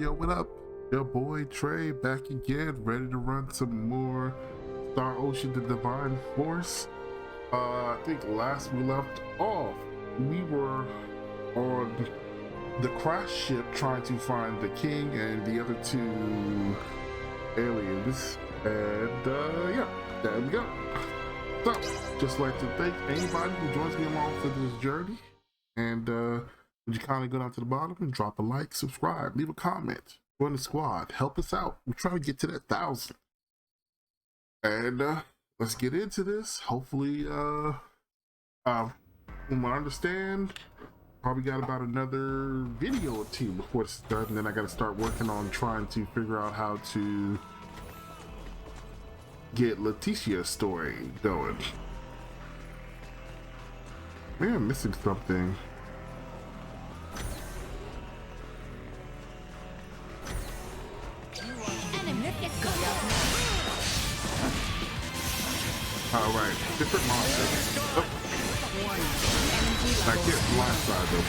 Yo, what up? Your boy Trey back again, ready to run some more Star Ocean the Divine Force. I think last we left off, we were on the crash ship trying to find the king and the other two aliens, and yeah, there we go. So, just like to thank anybody who joins me along for this journey, and would you kindly go down to the bottom and drop a like, subscribe, leave a comment, join the squad, help us out. We're trying to get to that 1,000. And let's get into this. Hopefully, from what I understand, probably got about another video or two before it's done. And then I got to start working on trying to figure out how to get Letitia's story going. Man, I'm missing something. Alright, different monsters. Oh. I can't blindside them.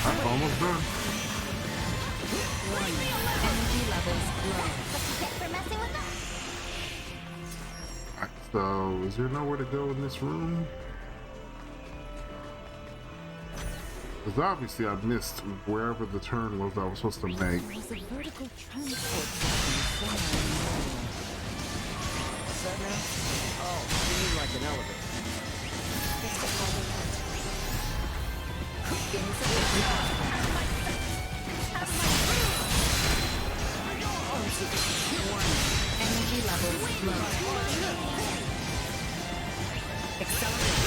I'm almost done. Energy levels low. For messing with us. So, is there nowhere to go in this room? Because obviously I missed wherever the turn was I was supposed to make. There's a vertical transport system somewhere. Oh, you mean like an elevator? Energy levels low. Accelerate.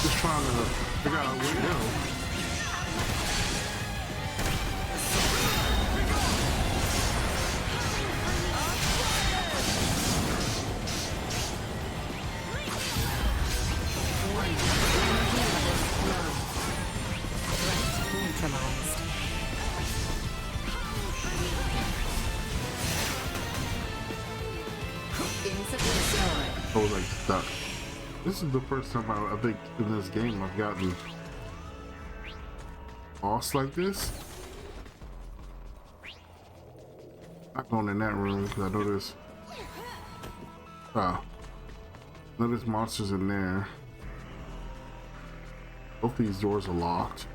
Just trying to figure out where to go. I was like stuck. This is the first time I think in this game I've gotten lost like this. Not going in that room because I know there's monsters in there. Both these doors are locked.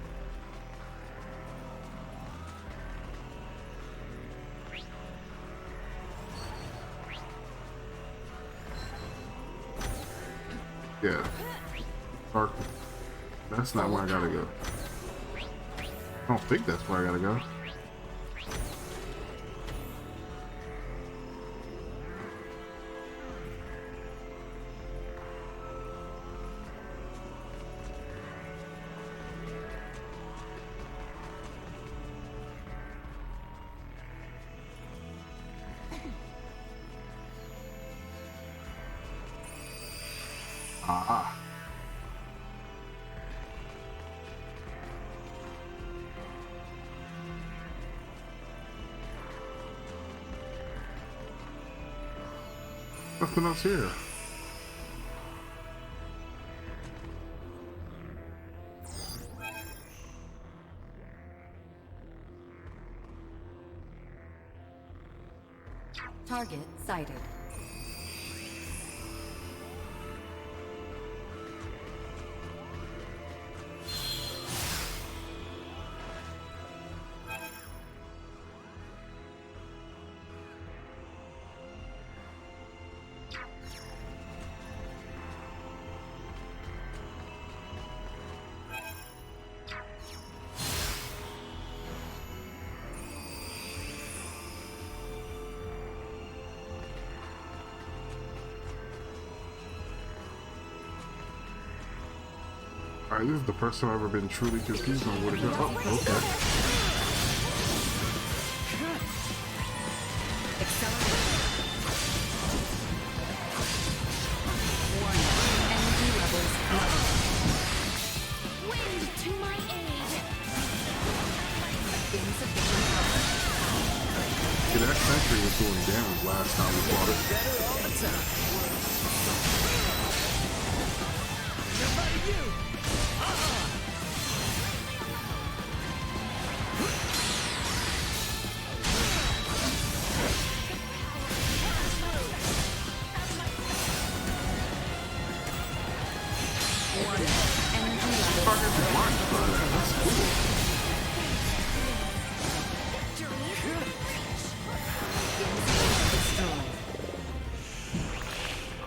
Yeah. Dark. That's not where I gotta go. I don't think that's where I gotta go. Ah. Nothing else here. Target sighted. Alright, this is the first time I've ever been truly confused on where to go. Oh, okay. Yeah, that sentry was doing damage last time we fought it. Better all the time. Nobody you.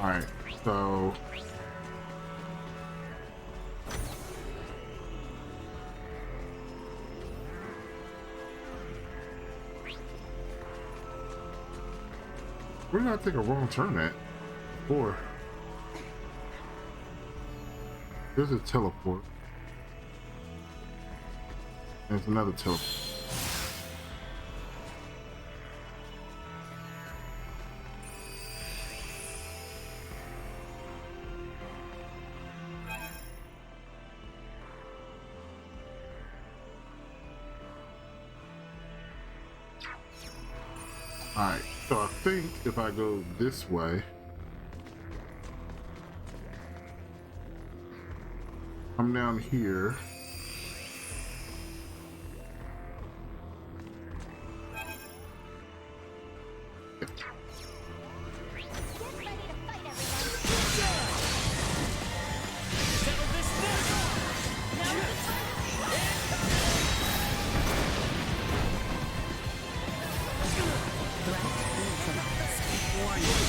Alright, so where did I take a wrong turn at? Or there's a teleport. There's another teleport. Alright, so I think if I go this way, I'm down here.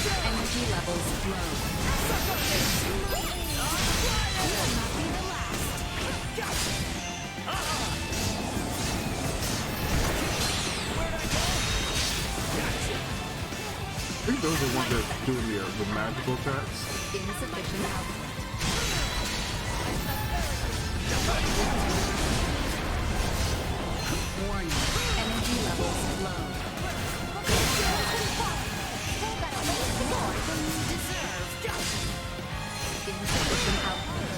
Energy levels low. Will not be the last. I think those are the ones that doing the magical attacks. Insufficient output. Warning. Energy levels low. More than you deserve. Insufficient output.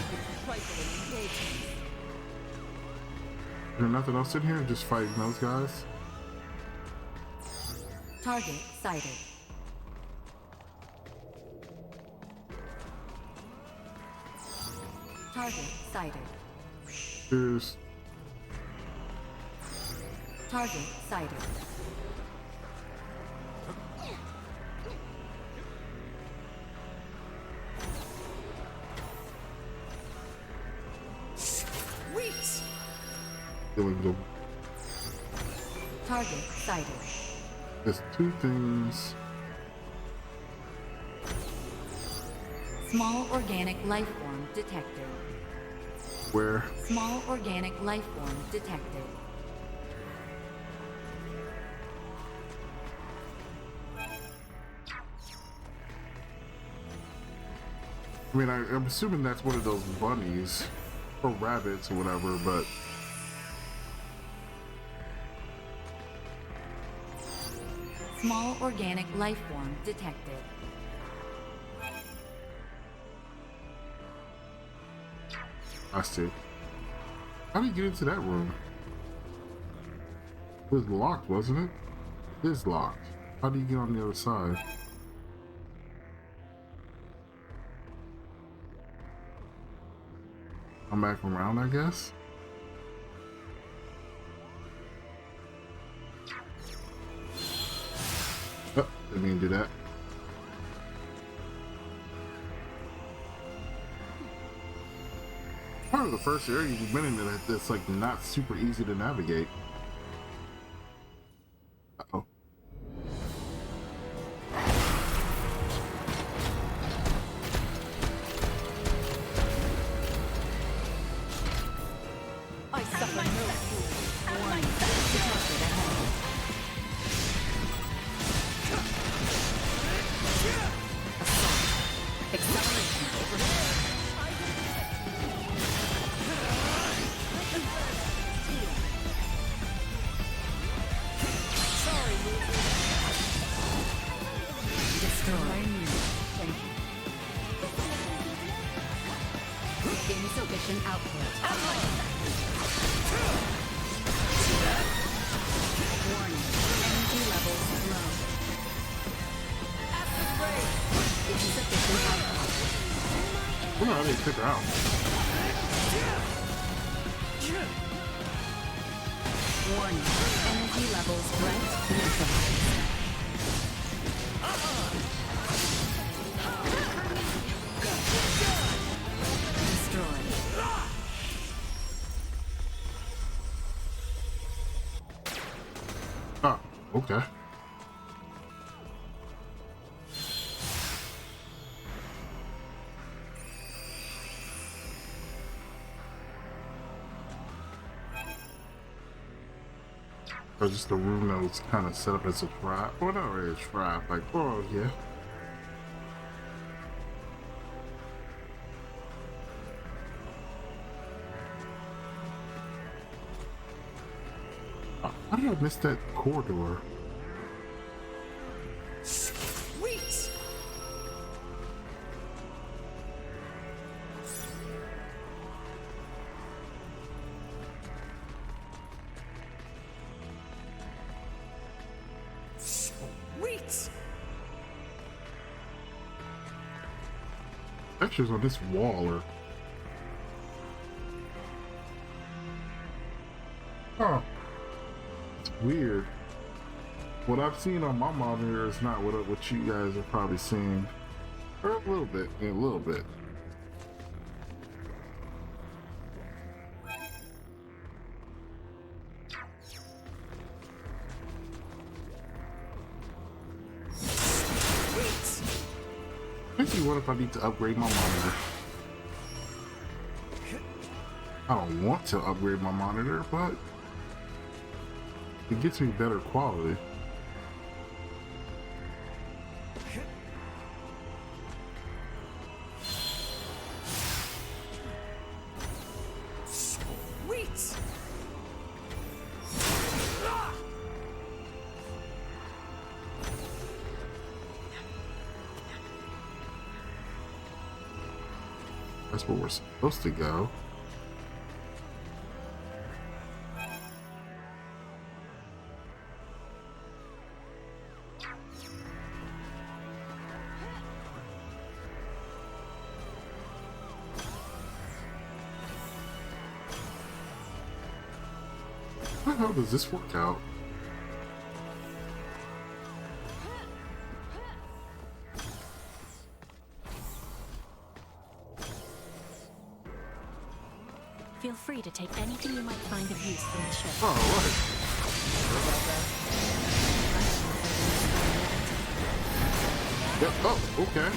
Is there nothing else in here? Just fighting those guys? Target sighted. Target sighted. There's Target sighted. Sweet. killing them. Target sighted. There's two things. Small organic life form detected. Where? Small organic life form detected. I mean, I'm assuming that's one of those bunnies or rabbits or whatever, but Small organic life form detected. I see. How do you get into that room? It was locked, wasn't it? It is locked. How do you get on the other side? Come back around, I guess? Oh, didn't mean to do that. Part of the first area you've been in that's like not super easy to navigate. Uh-oh. I suffer no fool. Warning. Detected ahead. Assault. Acceleration overhead. Insufficient output. Warning. Energy levels low. Insufficient output. Well, no, I didn't take her out. Warning. Energy levels threat neutralized. Destroyed. Oh, okay. Or just the room that was kind of set up as a trap. Or not really a trap, like, oh yeah. Oh, how did I miss that corridor? Sweet. Sweet. Textures on this wall are... Huh. It's weird. What I've seen on my monitor is not what you guys are probably seeing. Or a little bit, a little bit. Actually, what if I need to upgrade my monitor? I don't want to upgrade my monitor, but it gets me better quality. Sweet. That's where we're supposed to go. How the hell does this work out? Feel free to take anything you might find of use from the ship. Oh, right. Yep. Oh, okay.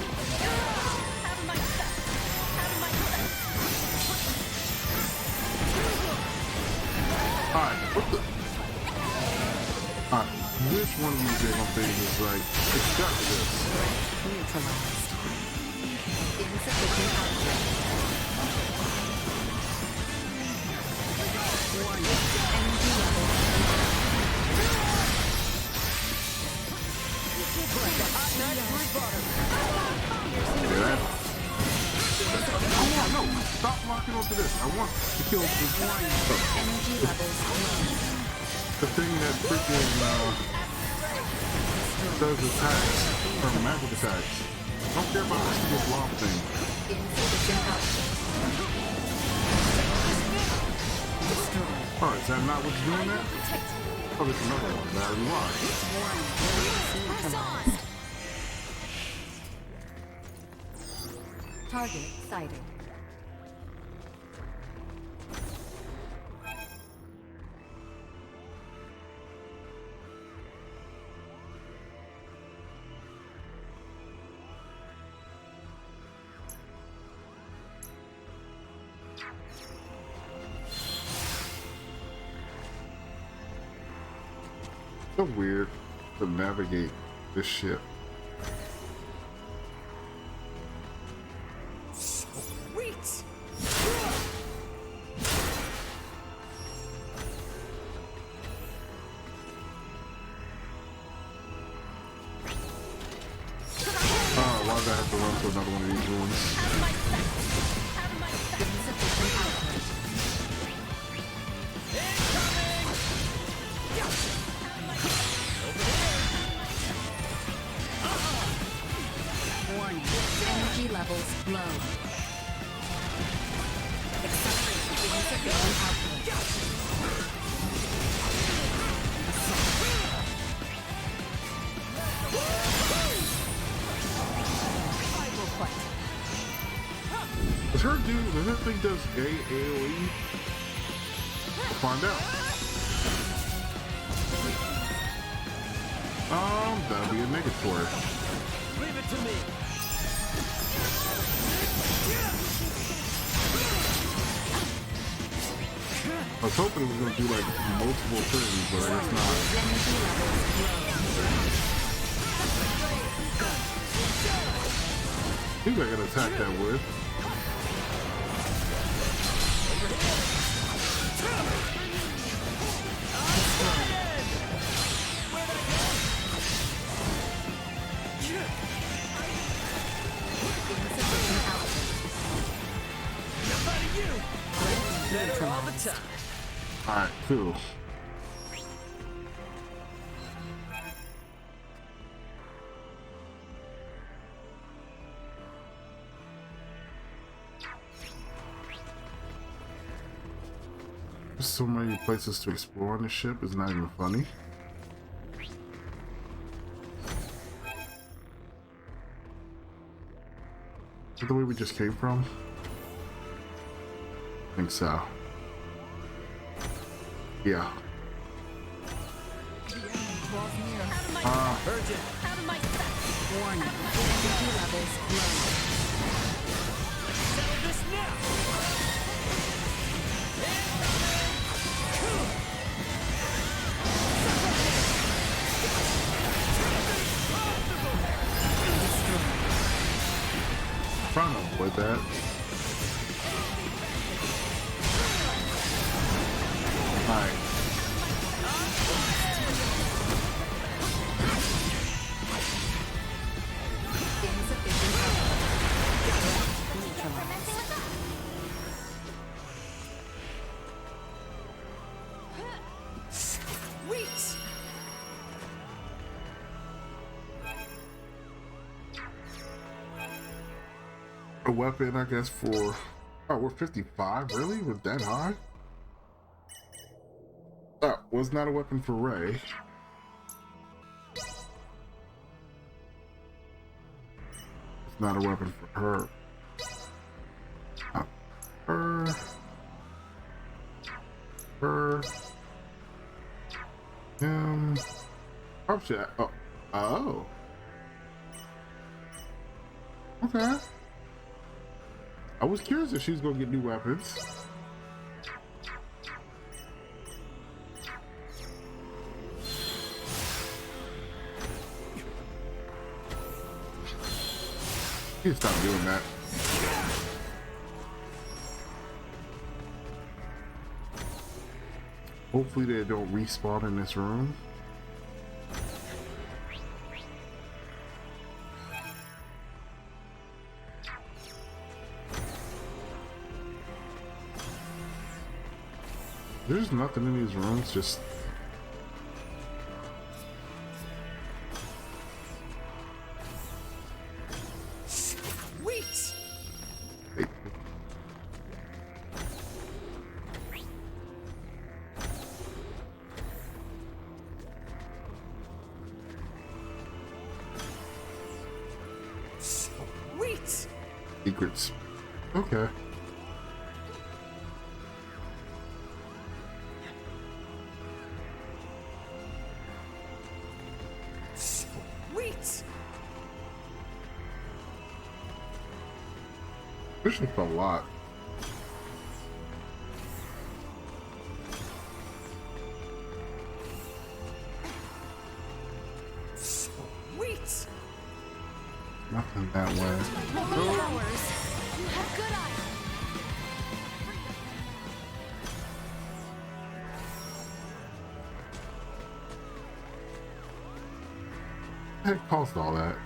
Alright, what the? Alright, which one of these are gonna be is like, it's got this. Neutralized. Insufficient output. Warning. Energy levels. Yeah. I want, no, stop locking onto this. I want to kill this. Energy levels low. The thing that freaking does attacks, or magic attacks. I don't care about this blob thing. Insufficient output. Destroyed. Alright, is that not what's doing that? Oh, there's another one that I realized. Neutralized. Target sighted. So weird to navigate this ship. Sweet. Oh, why did I have to run to another one of these rooms? thing does AoE? Find out. That'll be a negatory. Leave it to me. I was hoping it was going to do like multiple things, but it's not. I think I can attack that with. Better all the time. Alright, cool. There's so many places to explore on the ship, it's not even funny. Is that the way we just came from? I think so. Yeah. Urgent. Out of my sight. Warning. Energy levels low. Settle this now. Trying to avoid that. Alright. Sweet. A weapon, I guess, for... Oh, we're 55? Really? We're that high? Oh, was not a weapon for Ray. It's not a weapon for her. Her. Her. Oh shit. Oh. Oh. Okay. I was curious if she's gonna get new weapons. You stop doing that. Hopefully they don't respawn in this room. There's nothing in these rooms, just... Sweet. Hey. Sweet. Secrets. Okay. Sweet. Pushing a lot. Sweet. Nothing that way. Powers. You have good eyes. Heck caused all that?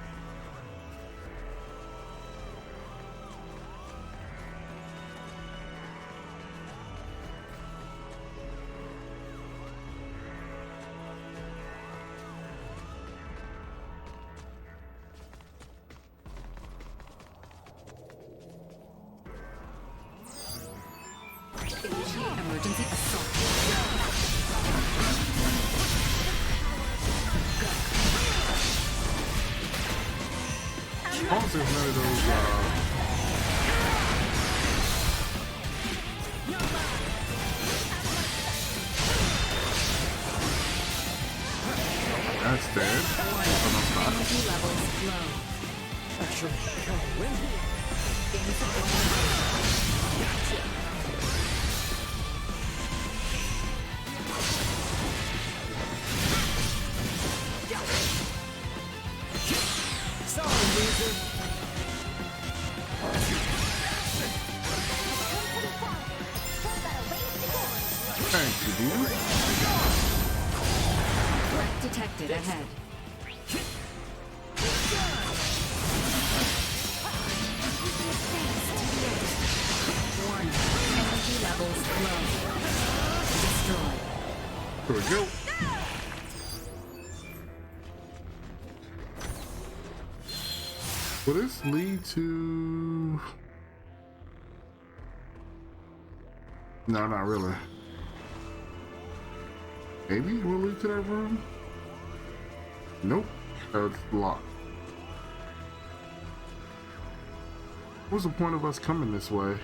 Initiate emergency assault. As long as there's none of those, understand. But I'm not. Energy levels low. Actually, I'll win here. Sorry, loser. Thank you, dude. Threat detected ahead. Warning. Energy levels low. Destroyed. Here we go. Will this lead to... No, not really. Maybe it will lead to that room? Nope. It's locked. What's the point of us coming this way?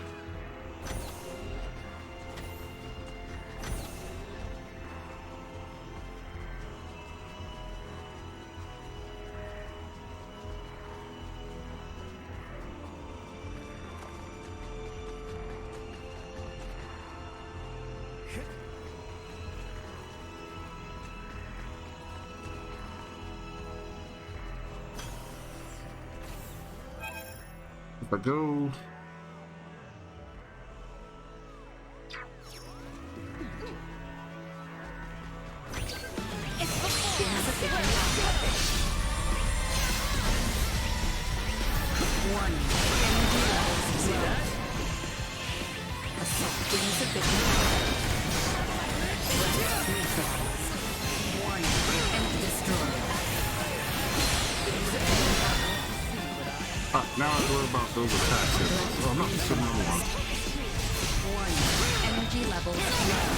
If I go... Warning. Energy levels low. Assault insufficient. Neutralized. Warning. Enemy destroyed. now I worry about those attacks. Oh, not just another one. Warning. Energy levels low.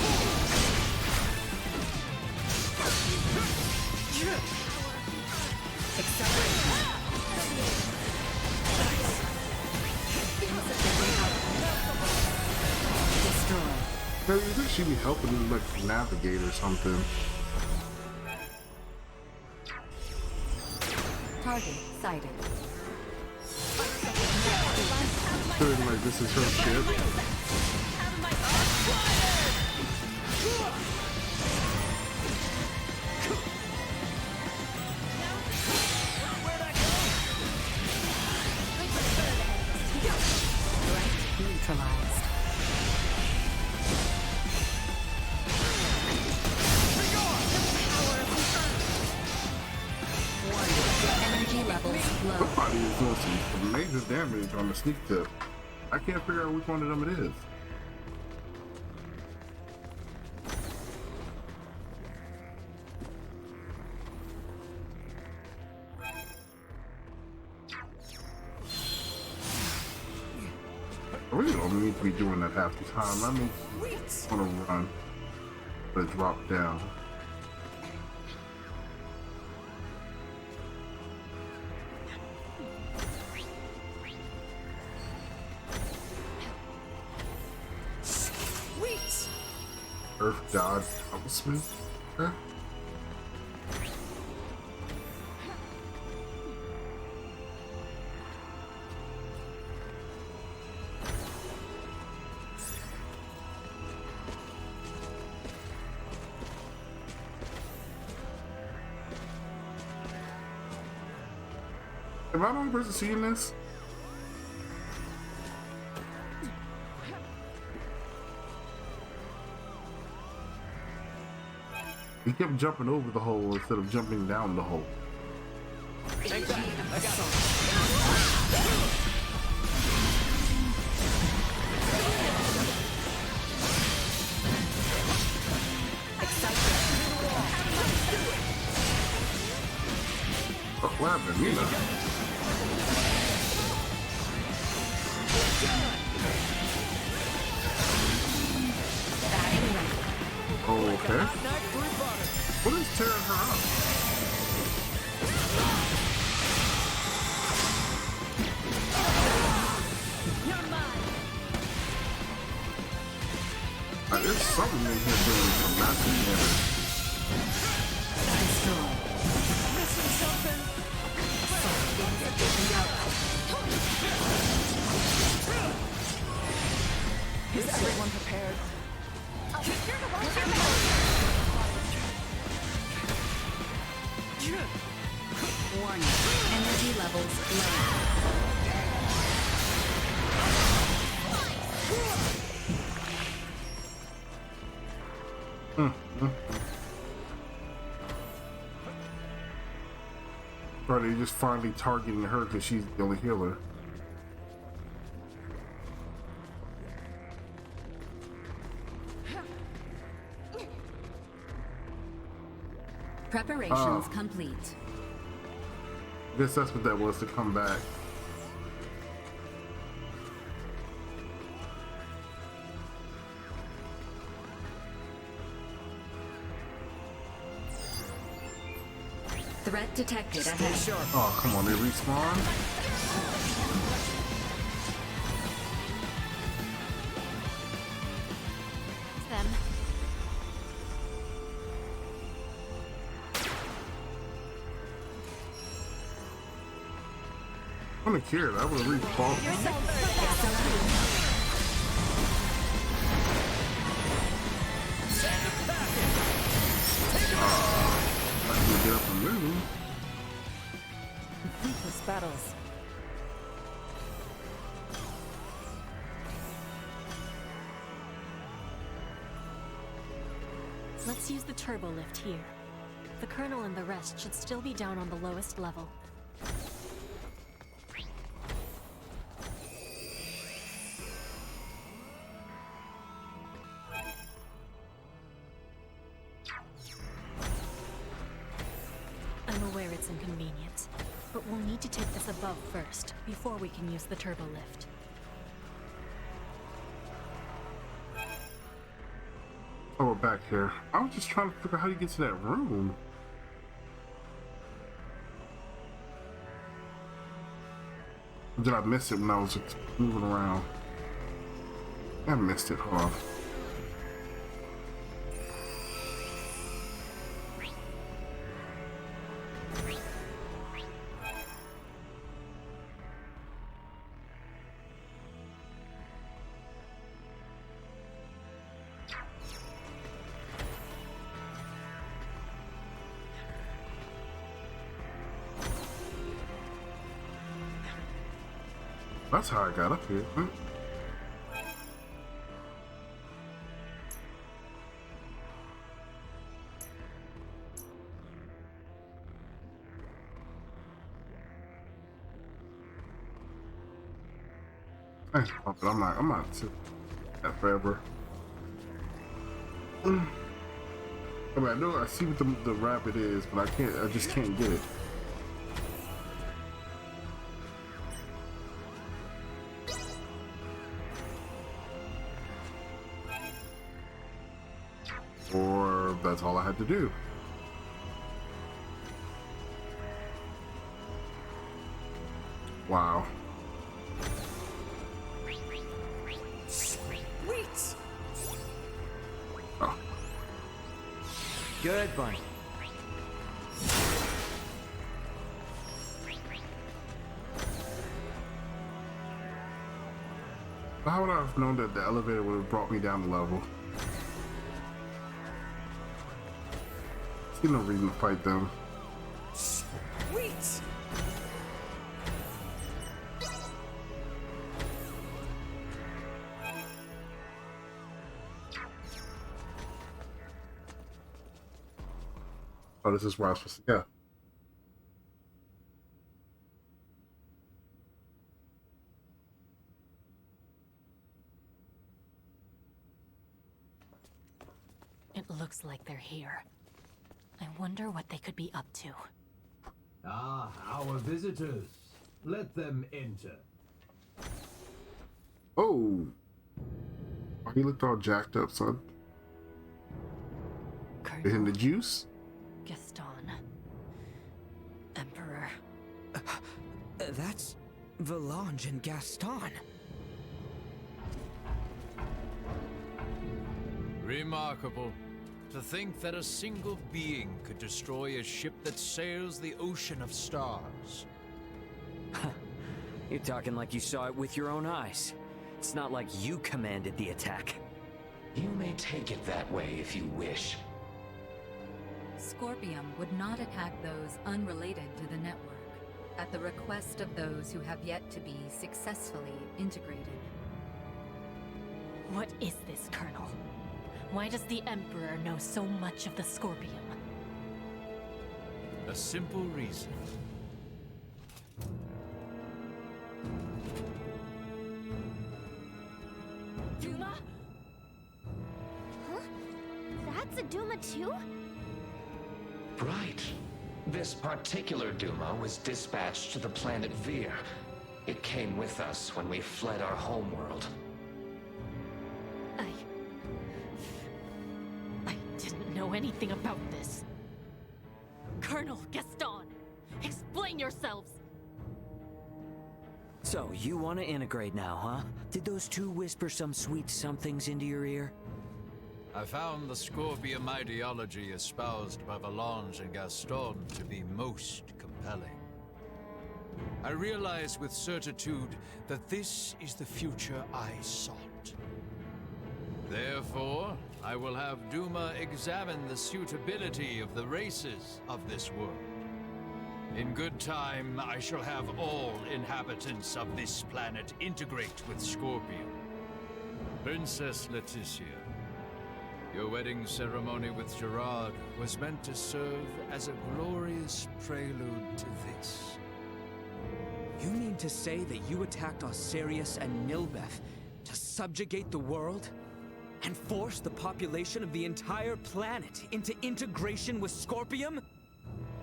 Acceleration. Maybe you think she'd be helping me like navigate or something. Target sighted. Feeling like this is her ship. Neutralized. Energy levels low. Somebody is doing some major damage on the sneak tip. I can't figure out which one of them it is. I really don't need to be doing that half the time. I mean, I want to run, but drop down. Earth God Smith. Okay. Am I the only person seeing this? He kept jumping over the hole instead of jumping down the hole. Take that. I got it. Oh, what happened, Nina? Oh, okay. What is tearing her up? There's something in here doing some massive damage. Is everyone prepared? I'll be sure to watch your back. Warning. Energy levels low. Or they just finally targeting her because she's the only healer. Preparations complete. I guess that's what that was, to come back. Threat detected ahead. Sure. Oh, come on, they respawn? Them. I wouldn't have cared. I would have respawned. I can get up and move. Completeless battles. Let's use the turbo lift here. The Colonel and the rest should still be down on the lowest level. I'm aware it's inconvenient, but we'll need to take this above first, before we can use the turbo lift. Oh, we're back here. I was just trying to figure out how you get to that room. Or did I miss it when I was just moving around? I missed it, huh? That's how I got up here. Thanks, but I'm not sitting that forever. I mean, I know I see what the rabbit is, but I just can't get it. Or that's all I had to do. Wow. Wait! Oh. Good bunny. How would I have known that the elevator would have brought me down the level? There's no reason to fight them. Wait! Oh, this is where I was supposed to go. It looks like they're here. I wonder what they could be up to. Ah, our visitors. Let them enter. Oh! Why you looked all jacked up, son? Colonel In the juice? Gaston. Emperor. That's Velanj and Gaston. Remarkable. To think that a single being could destroy a ship that sails the ocean of stars. You're talking like you saw it with your own eyes. It's not like you commanded the attack. You may take it that way if you wish. Scorpium would not attack those unrelated to the network, at the request of those who have yet to be successfully integrated. What is this, Colonel? Why does the Emperor know so much of the Scorpium? A simple reason. Duma? Huh? That's a Duma too? Right. This particular Duma was dispatched to the planet Vir. It came with us when we fled our homeworld. I didn't know anything about this. Colonel Gaston, explain yourselves! So, you want to integrate now, huh? Did those two whisper some sweet somethings into your ear? I found the Scorpium ideology espoused by Velanj and Gaston to be most compelling. I realize with certitude that this is the future I sought. Therefore, I will have Duma examine the suitability of the races of this world. In good time, I shall have all inhabitants of this planet integrate with Scorpium. Princess Leticia, your wedding ceremony with Gerard was meant to serve as a glorious prelude to this. You mean to say that you attacked Osirius and Nilbeth to subjugate the world? And force the population of the entire planet into integration with Scorpium?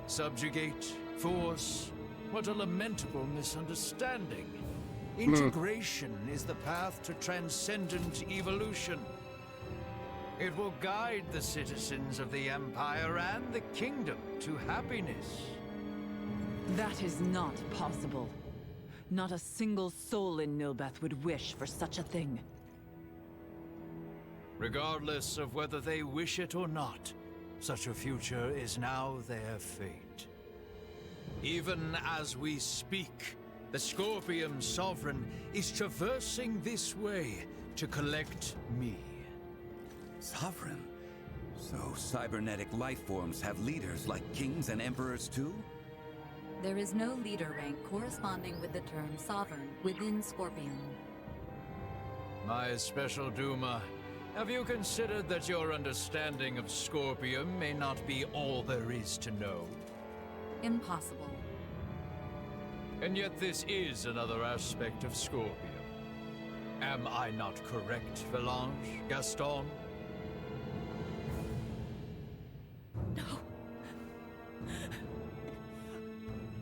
Subjugate, force, what a lamentable misunderstanding. Integration is the path to transcendent evolution. It will guide the citizens of the Empire and the Kingdom to happiness. That is not possible. Not a single soul in Nilbeth would wish for such a thing. Regardless of whether they wish it or not, such a future is now their fate. Even as we speak, the Scorpium Sovereign is traversing this way to collect me. Sovereign? So cybernetic life forms have leaders like kings and emperors too? There is no leader rank corresponding with the term sovereign within Scorpium. My special Duma, have you considered that your understanding of Scorpium may not be all there is to know? Impossible. And yet this is another aspect of Scorpium. Am I not correct, Velanj, Gaston? No!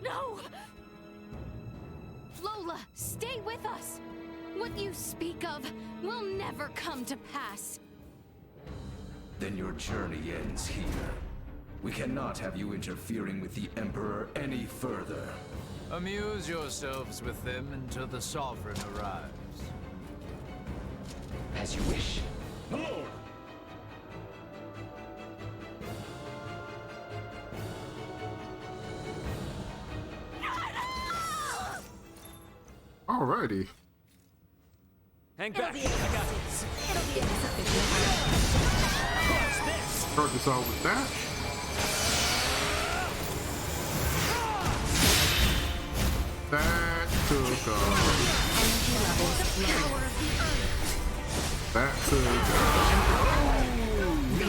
No! Lola, stay with us! What you speak of will never come to pass. Then your journey ends here. We cannot have you interfering with the Emperor any further. Amuse yourselves with them until the Sovereign arrives. As you wish. Hello! Alrighty. Hang back! I got this! It'll be insufficient. Watch this! Start this out with that. That took Energy levels low. That took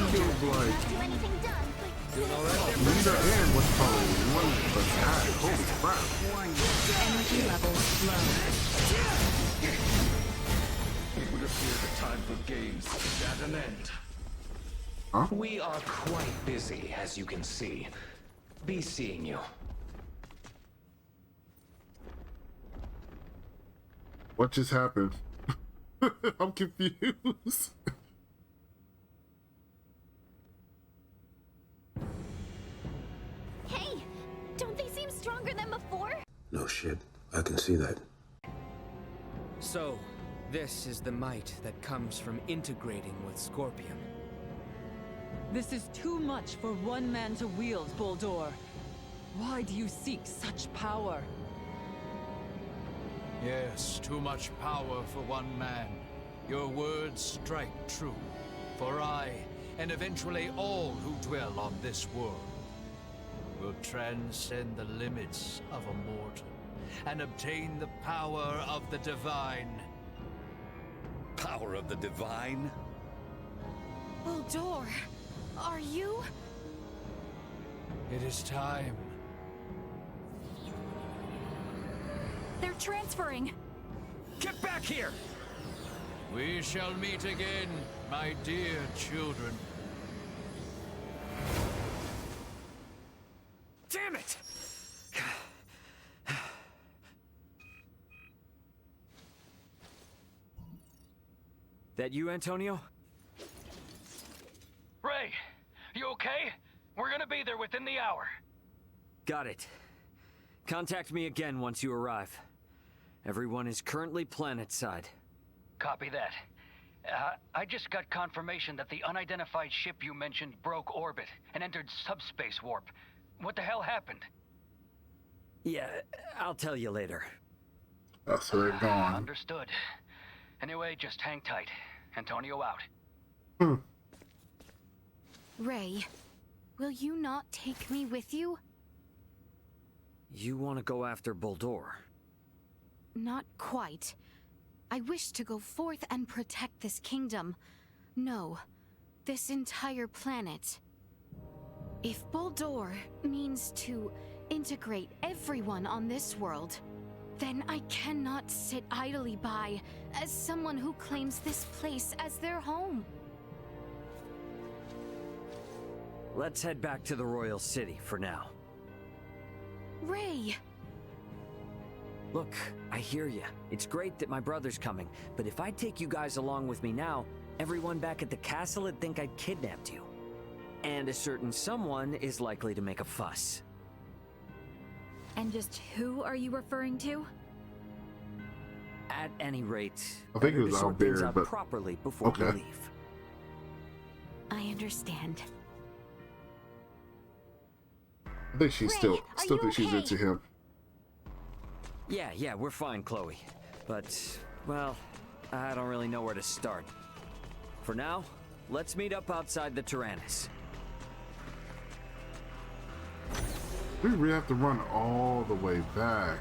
feels like Do anything done, but leader and what's called one attack. Holy crap. Warning. Energy levels low. It would appear the time for games is at an end. Huh? We are quite busy, as you can see. Be seeing you. What just happened? I'm confused. hey, don't they seem stronger than before? No shit. I can see that. So, this is the might that comes from integrating with Scorpium. This is too much for one man to wield, Bohld. Why do you seek such power? Yes, too much power for one man. Your words strike true. For I, and eventually all who dwell on this world, will transcend the limits of a mortal and obtain the power of the divine. Power of the divine? Bohld, are you? It is time. They're transferring. Get back here! We shall meet again, my dear children. Damn it! That you, Antonio? Ray, you okay? We're gonna be there within the hour. Got it. Contact me again once you arrive. Everyone is currently planetside. Copy that. I just got confirmation that the unidentified ship you mentioned broke orbit and entered subspace warp. What the hell happened? Yeah, I'll tell you later. That's where they're gone. Understood. Anyway, just hang tight. Antonio out. Ray, will you not take me with you? You want to go after Bohld? Not quite. I wish to go forth and protect this kingdom. No, this entire planet. If Bohld means to integrate everyone on this world, then I cannot sit idly by as someone who claims this place as their home. Let's head back to the Royal City for now. Ray! Look, I hear you. It's great that my brother's coming, but if I take you guys along with me now, everyone back at the castle would think I'd kidnapped you. And a certain someone is likely to make a fuss. And just who are you referring to? At any rate, I think it was better to sort Owlbeard, things out but properly before we leave. I understand. I think she still thinks she's into him. Yeah, we're fine, Chloe. But, well, I don't really know where to start. For now, let's meet up outside the terranus. We really have to run all the way back.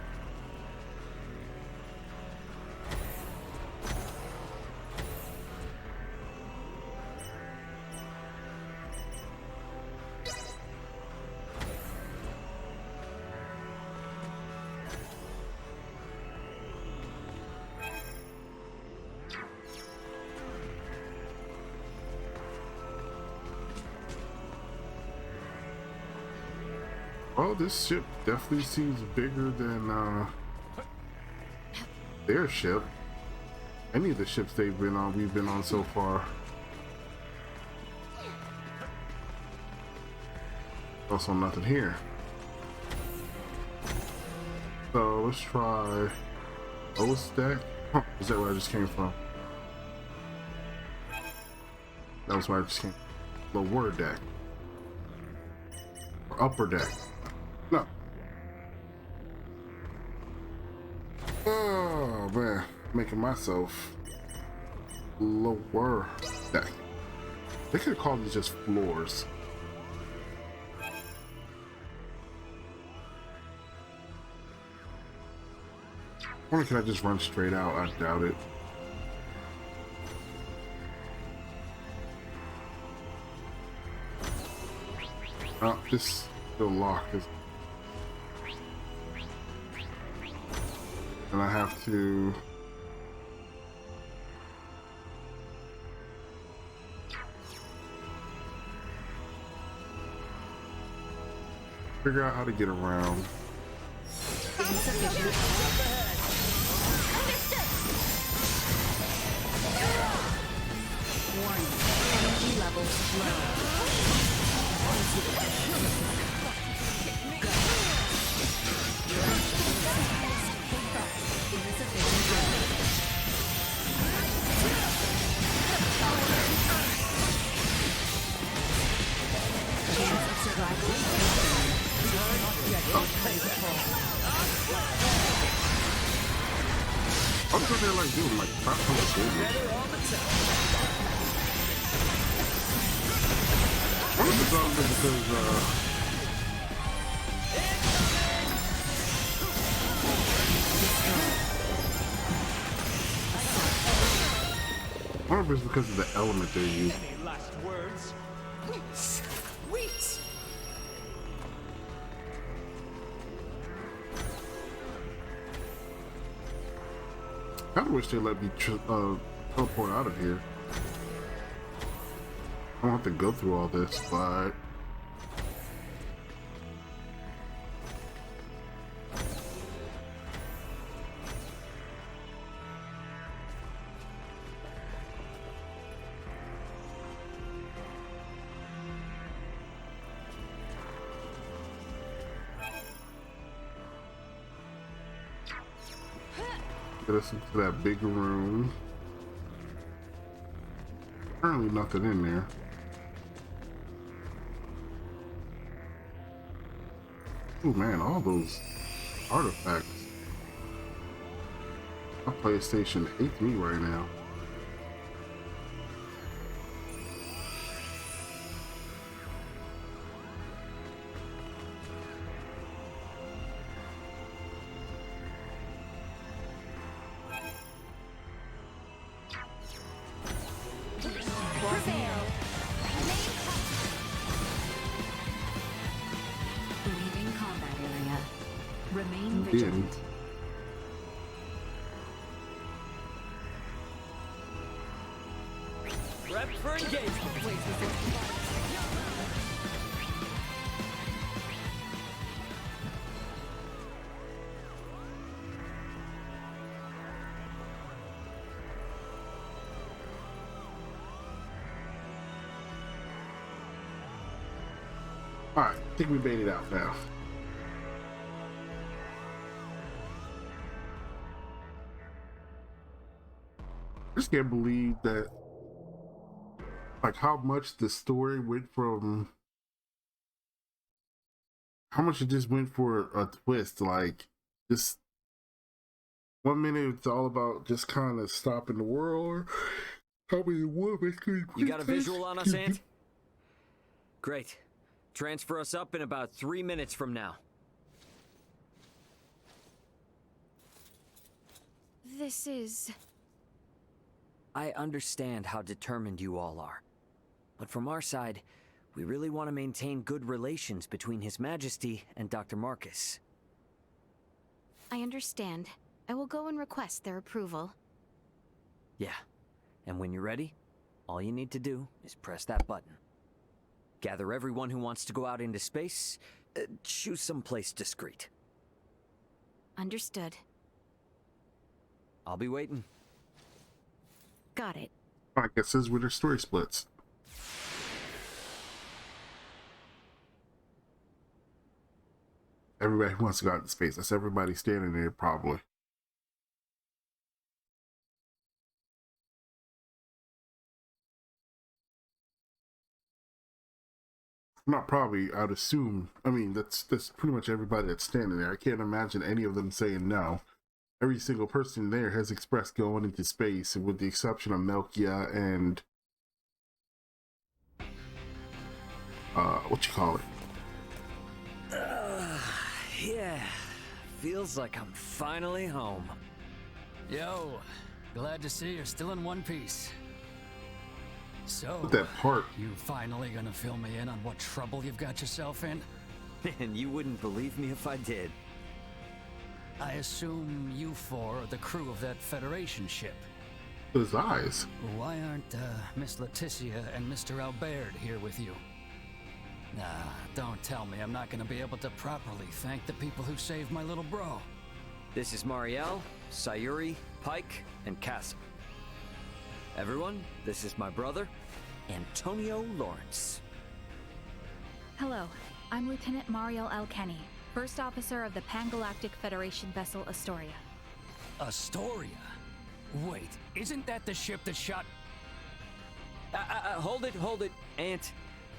Oh, this ship definitely seems bigger than their ship. Any of the ships we've been on so far. Also nothing here. So let's try lowest deck. Huh, is that where I just came from? That was where I just came. Lower deck. Or upper deck. No. Oh man, making myself lower deck. They could have called these just floors. Or can I just run straight out? I doubt it. Oh, this still locked. And I have to figure out how to get around. Warning. Energy levels low. are they like doing? Like crap on the table? I wonder if it's all because I wonder if it's because of the element they use. Any last words? Sweet! I kinda wish they let me teleport out of here. I don't have to go through all this, but get us into that big room. Apparently nothing in there. Oh man, all those artifacts. My PlayStation hates me right now. Leaving combat area. Remain Did. vigilant. Prep for engagement. Alright, I think we made it out now. I just can't believe that, like, how much the story went from, how much it just went for a twist. Like, just 1 minute it's all about just kind of stopping the world. How many women You got a visual on us, Ant? Great. Transfer us up in about 3 minutes from now. This is... I understand how determined you all are. But from our side, we really want to maintain good relations between His Majesty and Dr. Marcus. I understand. I will go and request their approval. Yeah. And when you're ready, all you need to do is press that button. Gather everyone who wants to go out into space. Choose someplace discreet. Understood. I'll be waiting. Got it. I guess this is where their story splits. Everybody who wants to go out into space. That's everybody standing there, probably. Not probably, I'd assume. I mean, that's pretty much everybody that's standing there. I can't imagine any of them saying no. Every single person there has expressed going into space, with the exception of Melkia and what you call it? Yeah. Feels like I'm finally home. Yo, glad to see you're still in one piece. So, With that part. you finally gonna fill me in on what trouble you've got yourself in? And you wouldn't believe me if I did. I assume you four are the crew of that Federation ship. His eyes. Why aren't Miss Leticia and Mr. Albert here with you? Nah, don't tell me I'm not gonna be able to properly thank the people who saved my little bro. This is Marielle, Sayuri, Pike, and Castle. Everyone, this is my brother, Antonio Lawrence. Hello, I'm Lieutenant Mariel Alkenny, First Officer of the Pan-Galactic Federation vessel Astoria. Astoria? Wait, isn't that the ship that shot... Hold it, Ant.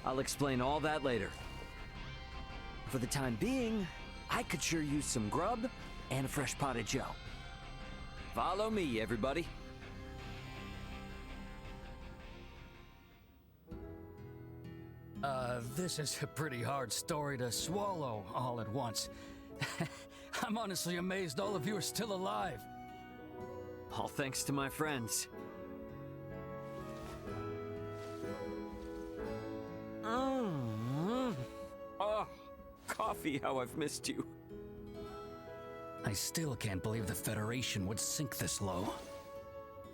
I'll explain all that later. For the time being, I could sure use some grub and a fresh pot of joe. Follow me, everybody. This is a pretty hard story to swallow all at once. I'm honestly amazed all of you are still alive. All thanks to my friends. Oh, coffee, how I've missed you. I still can't believe the Federation would sink this low.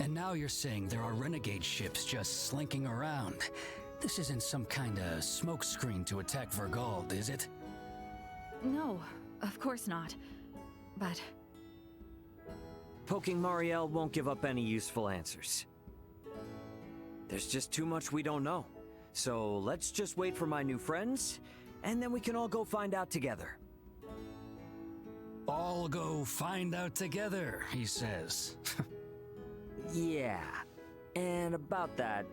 And now you're saying there are renegade ships just slinking around. This isn't some kind of smokescreen to attack Bohld, is it? No, of course not. But... Poking Marielle won't give up any useful answers. There's just too much we don't know. So let's just wait for my new friends, and then we can all go find out together. All go find out together, he says. Yeah, and about that...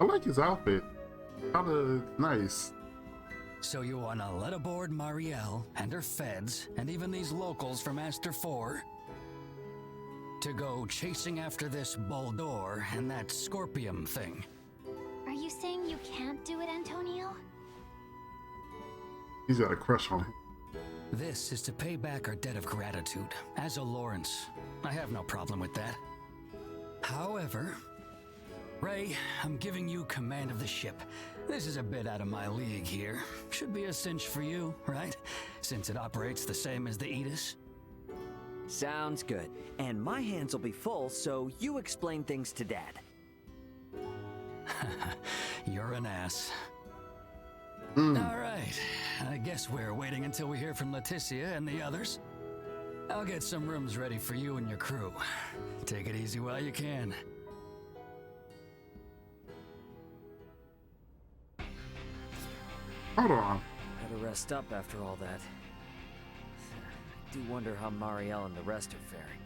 I like his outfit. Kinda nice. So you wanna let aboard Marielle and her feds, and even these locals from Aster 4, to go chasing after this Bohld and that Scorpium thing? Are you saying you can't do it, Antonio? He's got a crush on him. This is to pay back our debt of gratitude, as a Lawrence. I have no problem with that. However, Ray, I'm giving you command of the ship. This is a bit out of my league here. Should be a cinch for you, right? Since it operates the same as the Aidous. Sounds good. And my hands will be full, so you explain things to Dad. You're an ass. All right, I guess we're waiting until we hear from Leticia and the others. I'll get some rooms ready for you and your crew. Take it easy while you can. Hold on. Gotta rest up after all that. I do wonder how Marielle and the rest are faring.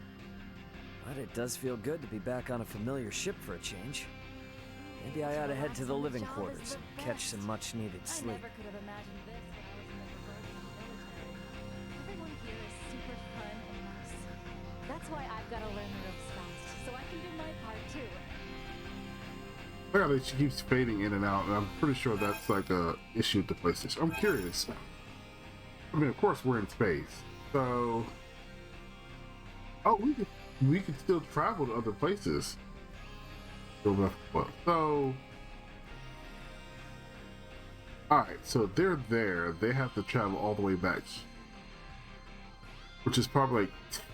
But it does feel good to be back on a familiar ship for a change. Maybe I ought to head to the living quarters and catch some much-needed sleep. I never could have imagined this when I was in the Bohld military. Everyone here is super fun and nice. That's why I've got to learn the ropes fast, so I can do my part too. Yeah, that she keeps fading in and out, and I'm pretty sure that's like a issue with the PlayStation. I'm curious. I mean, of course we're in space, so we could still travel to other places. So, alright, so they're there. They have to travel all the way back, which is probably like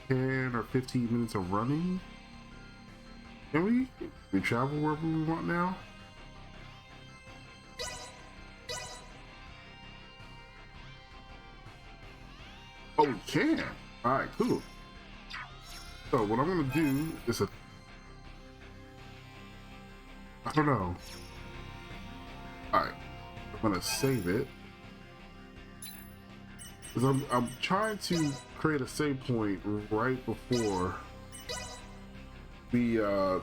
10 or 15 minutes of running. Can we travel wherever we want now? Oh, we can. Alright, cool. So what I'm gonna do is I don't know. Alright, I'm gonna save it. Because I'm trying to create a save point right before we, you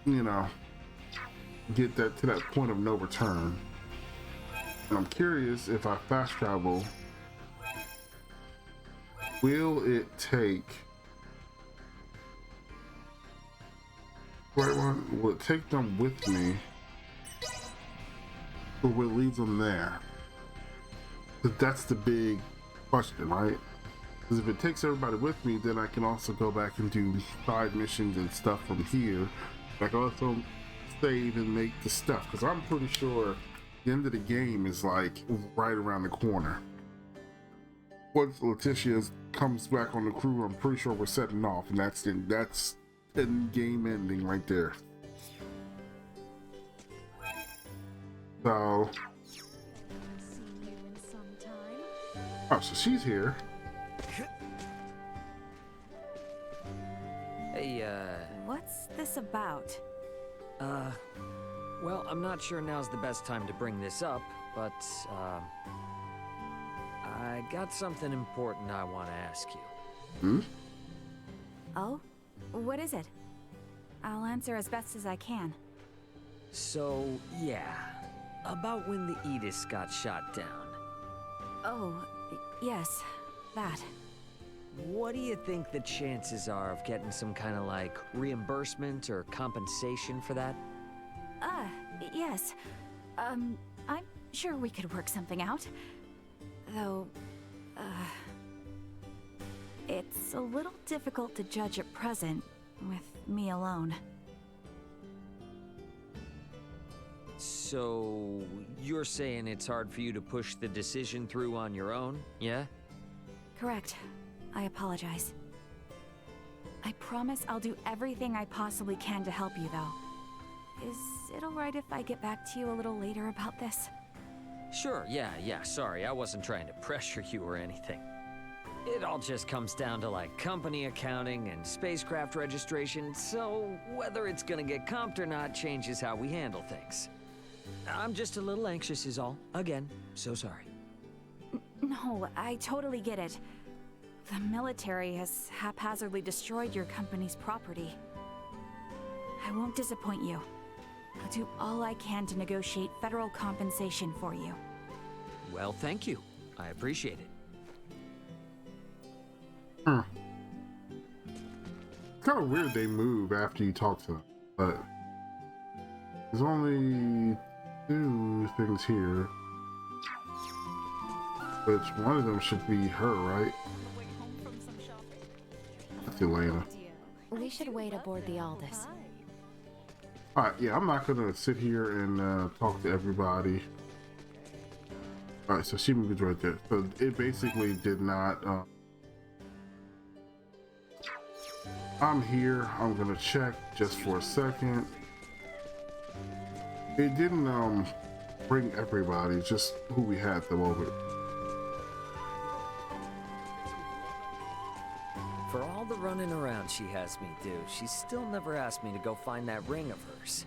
know, get that to that point of no return. And I'm curious if I fast travel, will it take... Right one, will it take them with me, or will it leave them there? Because that's the big question, right? Because if it takes everybody with me, then I can also go back and do side missions and stuff from here. I can also save and make the stuff, because I'm pretty sure the end of the game is like right around the corner. Once Leticia comes back on the crew, I'm pretty sure we're setting off, and that's game ending right there. So, oh, so she's here. Hey, What's this about? well, I'm not sure now's the best time to bring this up, but, I got something important I want to ask you. Oh? What is it? I'll answer as best as I can. So, yeah. About when the Aidous got shot down. Oh, yes, that. what do you think the chances are of getting some kind of like reimbursement or compensation for that? Yes. I'm sure we could work something out. Though, it's a little difficult to judge at present, with me alone. So, you're saying it's hard for you to push the decision through on your own, yeah? Correct. I apologize. I promise I'll do everything I possibly can to help you, though. Is it alright if I get back to you a little later about this? Sure, yeah, sorry, I wasn't trying to pressure you or anything. It all just comes down to like company accounting and spacecraft registration, so whether it's gonna get comped or not changes how we handle things. I'm just a little anxious is all. Again, so sorry. No, I totally get it. The military has haphazardly destroyed your company's property. I won't disappoint you. I'll do all I can to negotiate federal compensation for you. Well, thank you. I appreciate it. It's kind of weird they move after you talk to them, but there's only 2 things here. Which one of them should be her, right? That's Elena. We should wait aboard the Aidous. Alright, yeah, I'm not gonna sit here and talk to everybody. Alright, so she moved right there. So it basically did not... I'm here. I'm gonna check just for a second. It didn't bring everybody, just who we had at the moment. For all the running around she has me do, she's still never asked me to go find that ring of hers.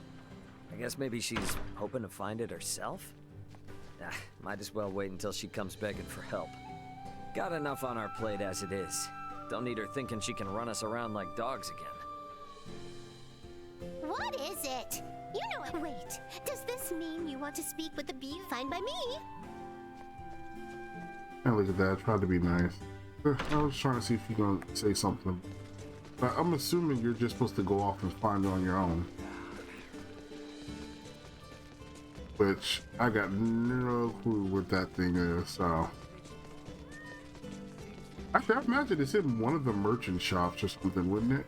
I guess maybe she's hoping to find it herself? Might as well wait until she comes begging for help. Got enough on our plate as it is. Don't need her thinking she can run us around like dogs again. What is it? You know it. Wait, does this mean you want to speak with the bee? Fine by me. And look at that, I tried to be nice. I was trying to see if you're gonna say something. But I'm assuming you're just supposed to go off and find it on your own. Which, I got no clue what that thing is, so... Actually, I imagine it's in one of the merchant shops or something, wouldn't it?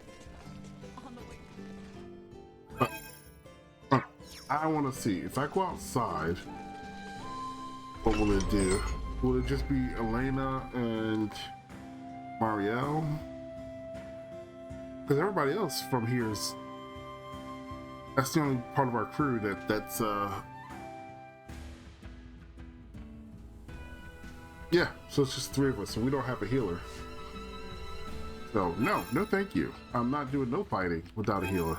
I want to see. If I go outside, what will it do? Will it just be Elena and Marielle? Because everybody else from here is... That's the only part of our crew that's yeah, so it's just 3 of us, so we don't have a healer. So, no thank you. I'm not doing no fighting without a healer.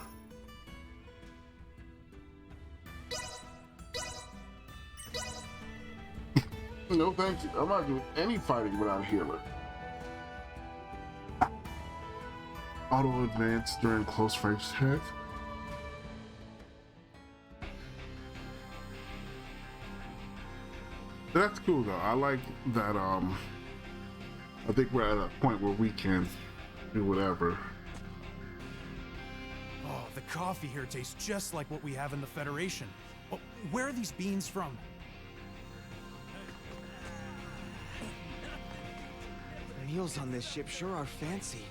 No thank you. I'm not doing any fighting without a healer. Auto advance during close range attack. That's cool though. I like that. I think we're at a point where we can do whatever. Oh, the coffee here tastes just like what we have in the Federation. Oh, where are these beans from? Meals on this ship sure are fancy.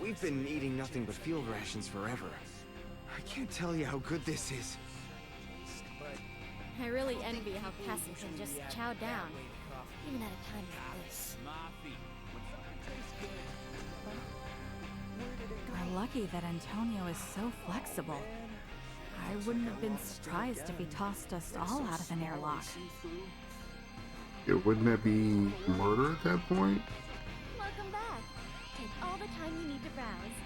We've been eating nothing but field rations forever. I can't tell you how good this is. I really envy how Cassie can just chow down, even at a time like this. We're lucky that Antonio is so flexible. I wouldn't have been surprised if he tossed us all out of an airlock. Yeah, wouldn't that be murder at that point? Welcome back. Take all the time you need to browse.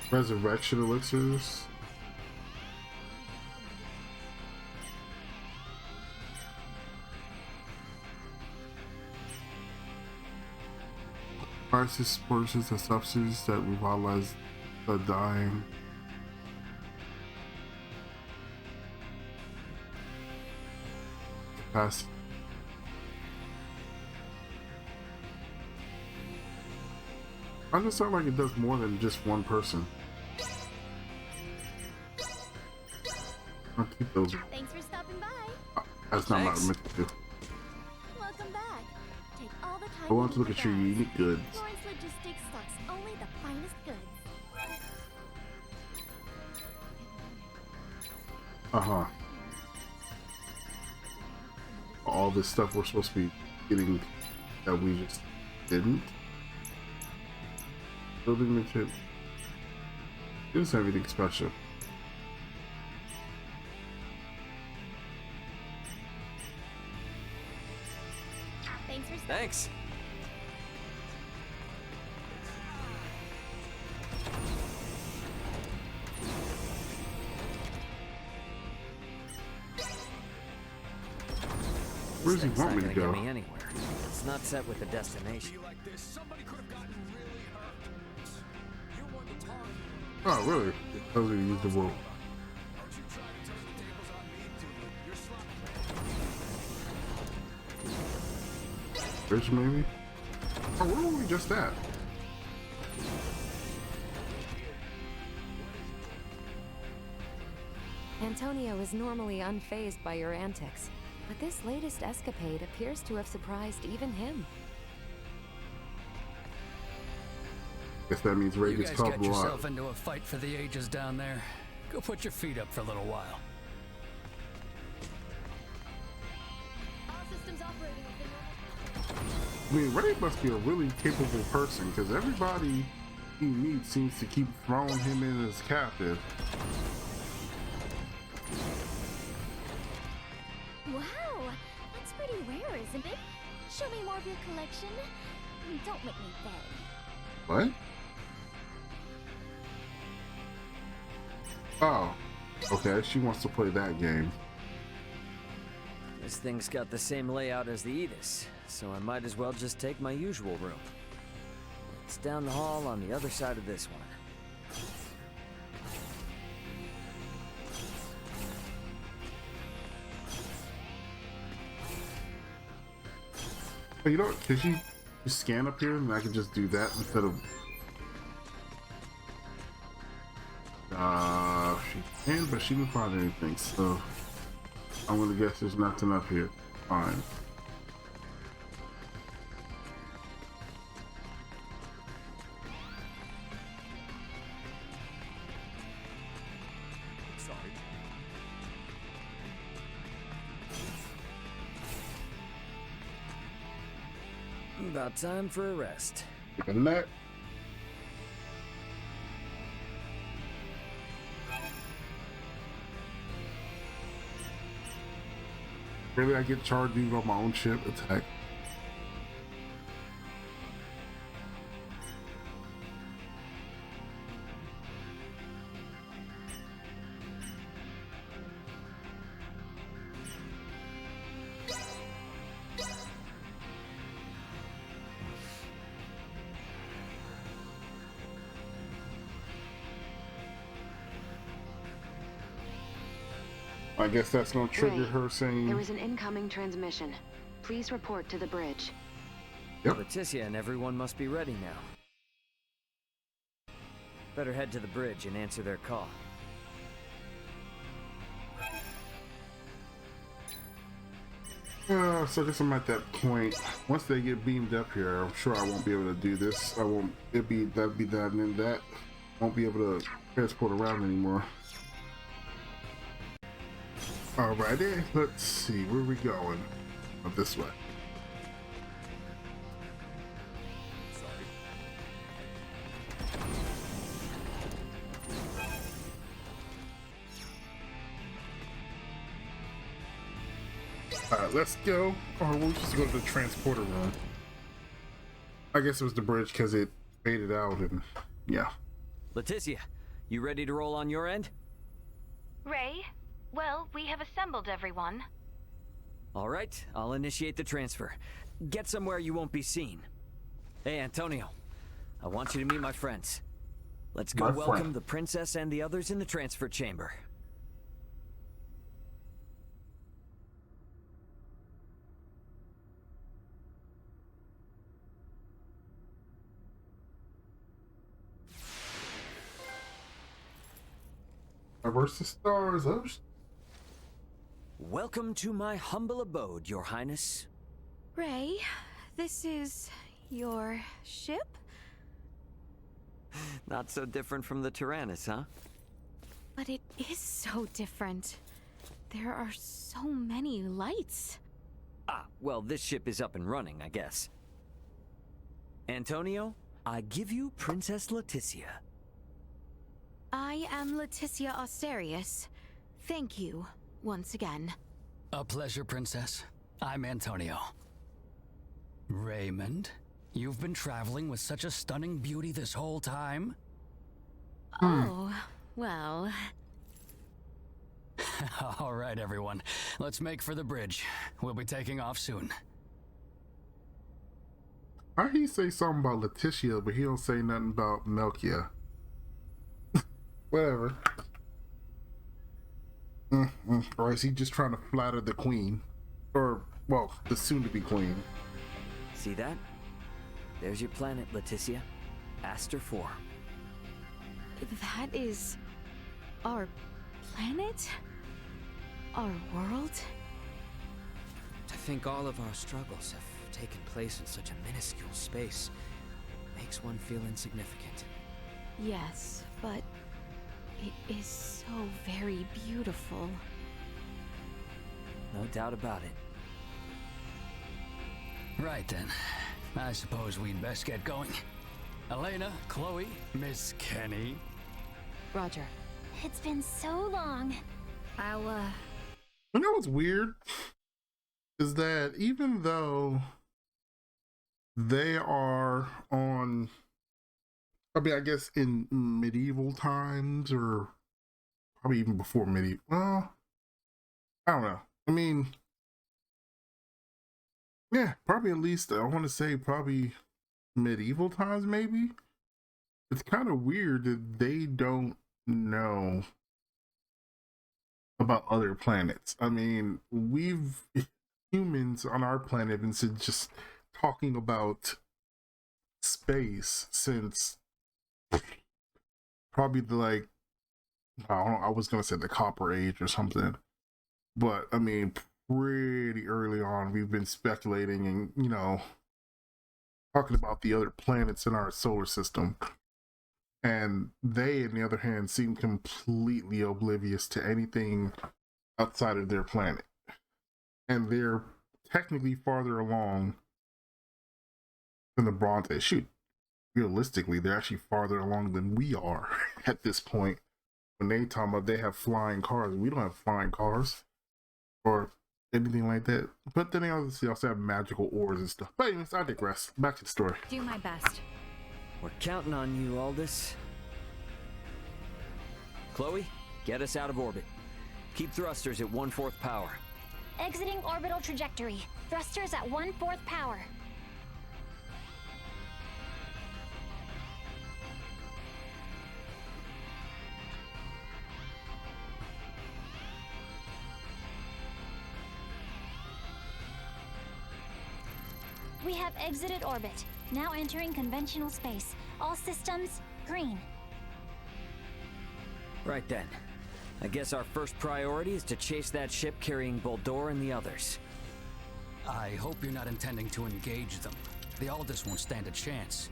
Resurrection elixirs. Crisis portions of substances that revitalize the dying. pass. I just sound like it does more than just one person. I'll keep those. Thanks for stopping by. That's not what I meant to do. Welcome back. Take all the time I want you to look need at your with us. unique goods. Florence Logistics stocks only the finest goods. Uh-huh. All this stuff we're supposed to be getting that we just didn't. Building material. It doesn't have anything special. Thanks. Where does he want me to go? Get me anywhere. It's not set with a destination. Oh, really? It tells me to use the rope. Bridge, maybe? Oh, where were we just at? Antonio is normally unfazed by your antics, but this latest escapade appears to have surprised even him. Guess that means Ray You gets guys caught got a lot. yourself into a fight for the ages down there. Go put your feet up for a little while. I mean, Ray must be a really capable person, because everybody he meets seems to keep throwing him in as captive. Wow, that's pretty rare, isn't it? Show me more of your collection. Don't make me beg. What? Oh, okay, she wants to play that game. This thing's got the same layout as the Aidous, so I might as well just take my usual room. It's down the hall on the other side of this one. Hey, you know what? Could you scan up here and I can just do that instead of... she can, but she didn't find anything, so I'm gonna guess there's nothing up here. Fine. Sorry. About time for a rest. Take a nap. Really, I get charged even on my own ship attack. I guess that's gonna trigger her saying... There was an incoming transmission. Please report to the bridge. Yep. Leticia and everyone must be ready now. Better head to the bridge and answer their call. So I guess I'm at that point. Once they get beamed up here, I'm sure I won't be able to do this. I won't. That'd be that and then that. Won't be able to transport around anymore. Alrighty, let's see, where are we going? Oh, this way. Alright, let's go. Or we'll just go to the transporter room. I guess it was the bridge because it faded out and yeah. Leticia, you ready to roll on your end? Ray? Well, we have assembled everyone. All right, I'll initiate the transfer. Get somewhere you won't be seen. Hey, Antonio, I want you to meet my friends. Let's go welcome the princess and the others in the transfer chamber. Versus stars. Oh, Welcome to my humble abode, Your Highness. Ray, this is your ship? Not so different from the Tyrannus, huh? But it is so different. There are so many lights. Ah, well, this ship is up and running, I guess. Antonio, I give you Princess Leticia. I am Leticia Asterius. Thank you, once again. A pleasure, Princess. I'm Antonio. Raymond, you've been traveling with such a stunning beauty this whole time? Oh, well... All right, everyone. Let's make for the bridge. We'll be taking off soon. Why he say something about Leticia, but he don't say nothing about Melkia? Whatever. Or is he just trying to flatter the queen? Or, well, the soon-to-be queen. See that? There's your planet, Leticia. Aster 4. That is... our planet? Our world? To think all of our struggles have taken place in such a minuscule space makes one feel insignificant. Yes, but it is so very beautiful. No doubt about it. Right then. I suppose we'd best get going. Elena, Chloe, Miss Kenny. Roger. It's been so long. You know what's weird? Is that even though they are on, I mean, I guess in medieval times, or probably even before medieval, well, I don't know. I mean, yeah, probably at least, I want to say probably medieval times, maybe. It's kind of weird that they don't know about other planets. I mean, humans on our planet have been just talking about space since probably the, like, I was gonna say the Copper Age or something, but I mean, pretty early on we've been speculating and, you know, talking about the other planets in our solar system. And they, on the other hand, seem completely oblivious to anything outside of their planet. And they're technically farther along than the Bronze Age. Shoot, realistically, they're actually farther along than we are at this point. When they talk about they have flying cars, we don't have flying cars or anything like that. But then they also have magical ores and stuff. But anyways, I digress. Back to the story. Do my best. We're counting on you, Aidous. Chloe, get us out of orbit. Keep thrusters at 1/4 power. Exiting orbital trajectory. Thrusters at 1/4 power. We have exited orbit. Now entering conventional space. All systems green. Right then. I guess our first priority is to chase that ship carrying Bohld and the others. I hope you're not intending to engage them. The Aidous won't stand a chance.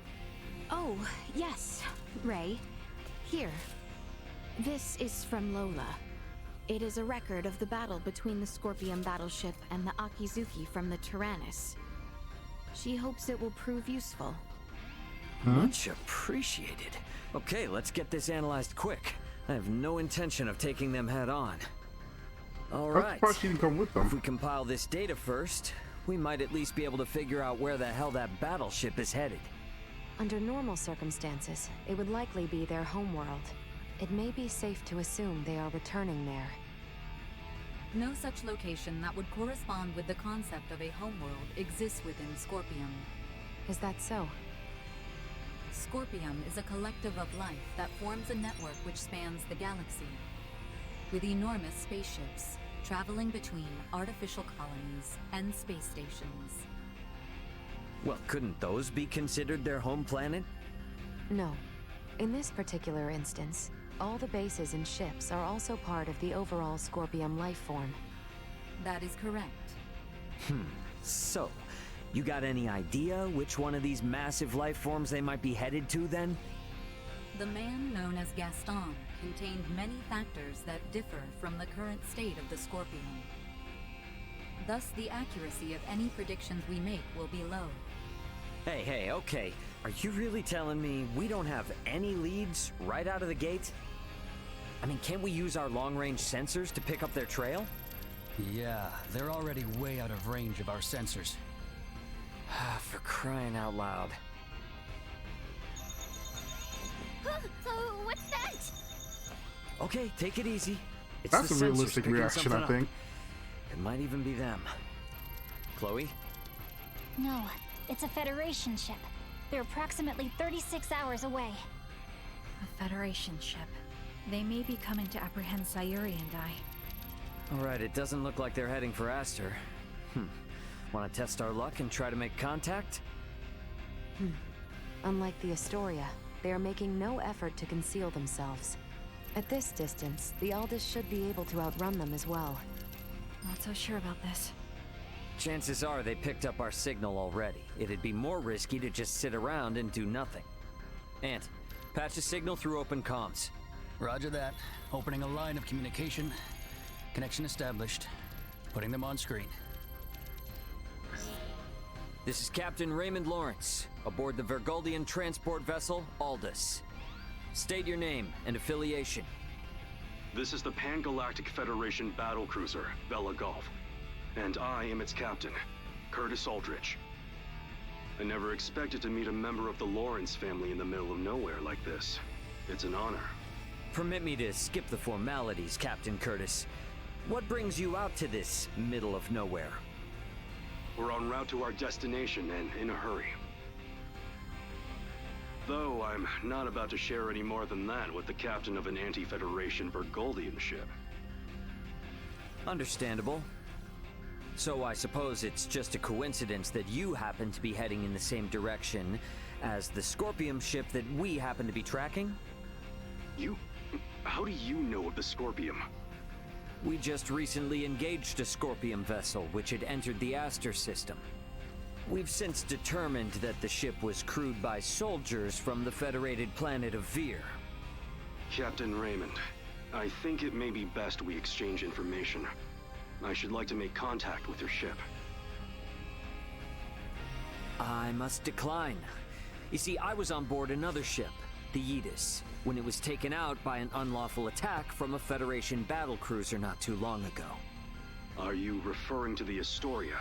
Oh, yes, Ray. Here. This is from Lola. It is a record of the battle between the Scorpium battleship and the Akizuki from the Terranus. She hopes it will prove useful. Much appreciated. Okay, let's get this analyzed quick. I have no intention of taking them head on. All right. Why she didn't come with them? If we compile this data first, we might at least be able to figure out where the hell that battleship is headed. Under normal circumstances, it would likely be their homeworld. It may be safe to assume they are returning there. No such location that would correspond with the concept of a homeworld exists within Scorpium. Is that so? Scorpium is a collective of life that forms a network which spans the galaxy, with enormous spaceships traveling between artificial colonies and space stations. Well, couldn't those be considered their home planet? No. In this particular instance, All the bases and ships are also part of the overall Scorpium life form. That is correct. So, you got any idea which one of these massive life forms they might be headed to then? The man known as Gaston contained many factors that differ from the current state of the Scorpium. Thus, the accuracy of any predictions we make will be low. Hey, okay. Are you really telling me we don't have any leads right out of the gate? I mean, can't we use our long-range sensors to pick up their trail? Yeah, they're already way out of range of our sensors. For crying out loud. What's that? Okay, take it easy. It's That's the a sensors realistic picking reaction, something I up. think. It might even be them. Chloe? No, it's a Federation ship. They're approximately 36 hours away. A Federation ship. They may be coming to apprehend Sayuri and I. Alright, it doesn't look like they're heading for Aster. Want to test our luck and try to make contact? Unlike the Astoria, they are making no effort to conceal themselves. At this distance, the Aidous should be able to outrun them as well. Not so sure about this. Chances are they picked up our signal already. It'd be more risky to just sit around and do nothing. Ant, patch a signal through open comms. Roger that. Opening a line of communication. Connection established. Putting them on screen. This is Captain Raymond Lawrence, aboard the Vergoldian transport vessel, Aidous. State your name and affiliation. This is the Pan-Galactic Federation battlecruiser, Bella Golf, and I am its captain, Curtis Aldrich. I never expected to meet a member of the Lawrence family in the middle of nowhere like this. It's an honor. Permit me to skip the formalities, Captain Curtis. What brings you out to this middle of nowhere? We're en route to our destination and in a hurry. Though I'm not about to share any more than that with the captain of an anti-Federation Vergoldian ship. Understandable. So I suppose it's just a coincidence that you happen to be heading in the same direction as the Scorpium ship that we happen to be tracking? How do you know of the Scorpium? We just recently engaged a Scorpium vessel which had entered the Aster system. We've since determined that the ship was crewed by soldiers from the federated planet of Veer. Captain Raymond, I think it may be best we exchange information. I should like to make contact with your ship. I must decline. You see, I was on board another ship, the Aidous, when it was taken out by an unlawful attack from a Federation battlecruiser not too long ago. Are you referring to the Astoria?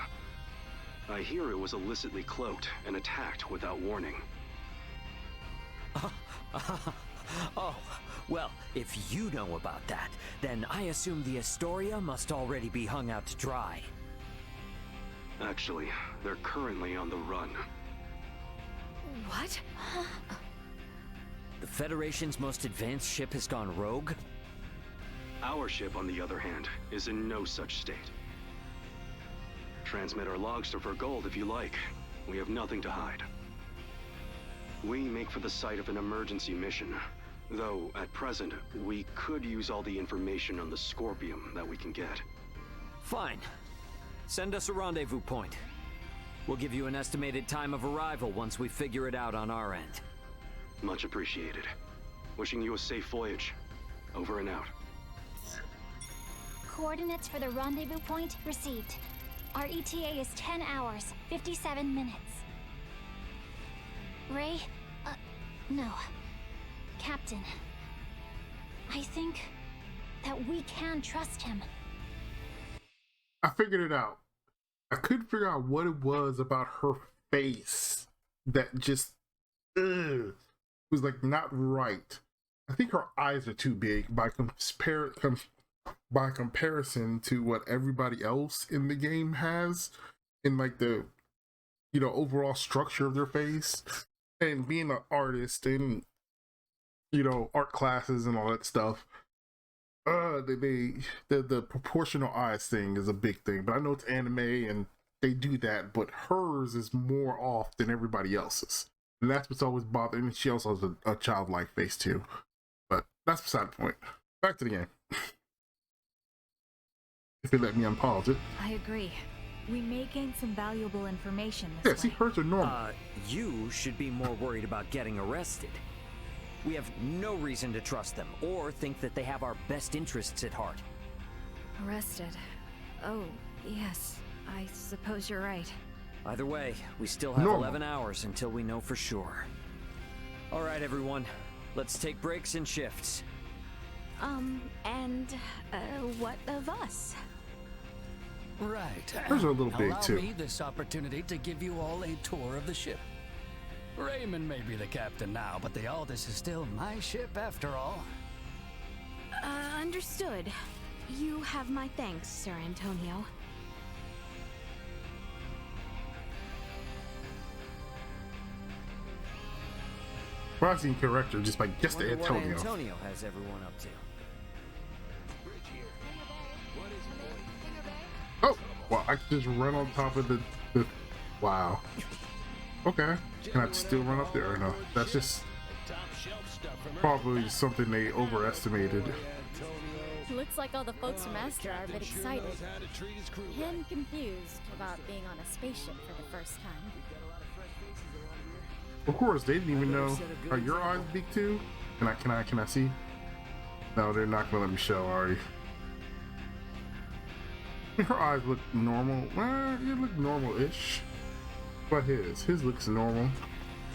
I hear it was illicitly cloaked and attacked without warning. Oh, well, if you know about that, then I assume the Astoria must already be hung out to dry. Actually, they're currently on the run. What? The Federation's most advanced ship has gone rogue? Our ship, on the other hand, is in no such state. Transmit our logs to Vergold if you like. We have nothing to hide. We make for the site of an emergency mission, though at present, we could use all the information on the Scorpium that we can get. Fine. Send us a rendezvous point. We'll give you an estimated time of arrival once we figure it out on our end. Much appreciated. Wishing you a safe voyage. Over and out. Coordinates for the rendezvous point received. Our ETA is 10 hours, 57 minutes. Ray? No. Captain. I think that we can trust him. I figured it out. I couldn't figure out what it was about her face that just was like not right. I think her eyes are too big by comparison to what everybody else in the game has in like the overall structure of their face. And being an artist and art classes and all that stuff, the proportional eyes thing is a big thing. But I know it's anime and they do that, but hers is more off than everybody else's, and that's what's always bothering me. She also has a childlike face too, but That's beside the point. Back to the game. If they let me unpause it. I agree. We may gain some valuable information this Yeah, see, hers are normal. You should be more worried about getting arrested. We have no reason to trust them, or think that they have our best interests at heart. Arrested. Oh, yes. I suppose you're right. Either way, we still have Normal. 11 hours until we know for sure. All right, everyone. Let's take breaks and shifts. And what of us? Right. Hers are a little big, Allow too. me this opportunity to give you all a tour of the ship. Raymond may be the captain now, but the Aidous is still my ship after all. Understood. You have my thanks, Sir Antonio. Crossing character just by just Wonder what Antonio. Antonio has everyone up to. Oh, well, I can just run on top of the wow. Okay, can I still run up there or no? That's just probably something they overestimated. Looks like all the folks from Astra are a bit excited and confused about being on a spaceship for the first time. Of course, they didn't even know. Are your eyes big too? Can I see? No, they're not gonna let me show, are you? Her eyes look normal. Well, they look normal-ish. But his looks normal.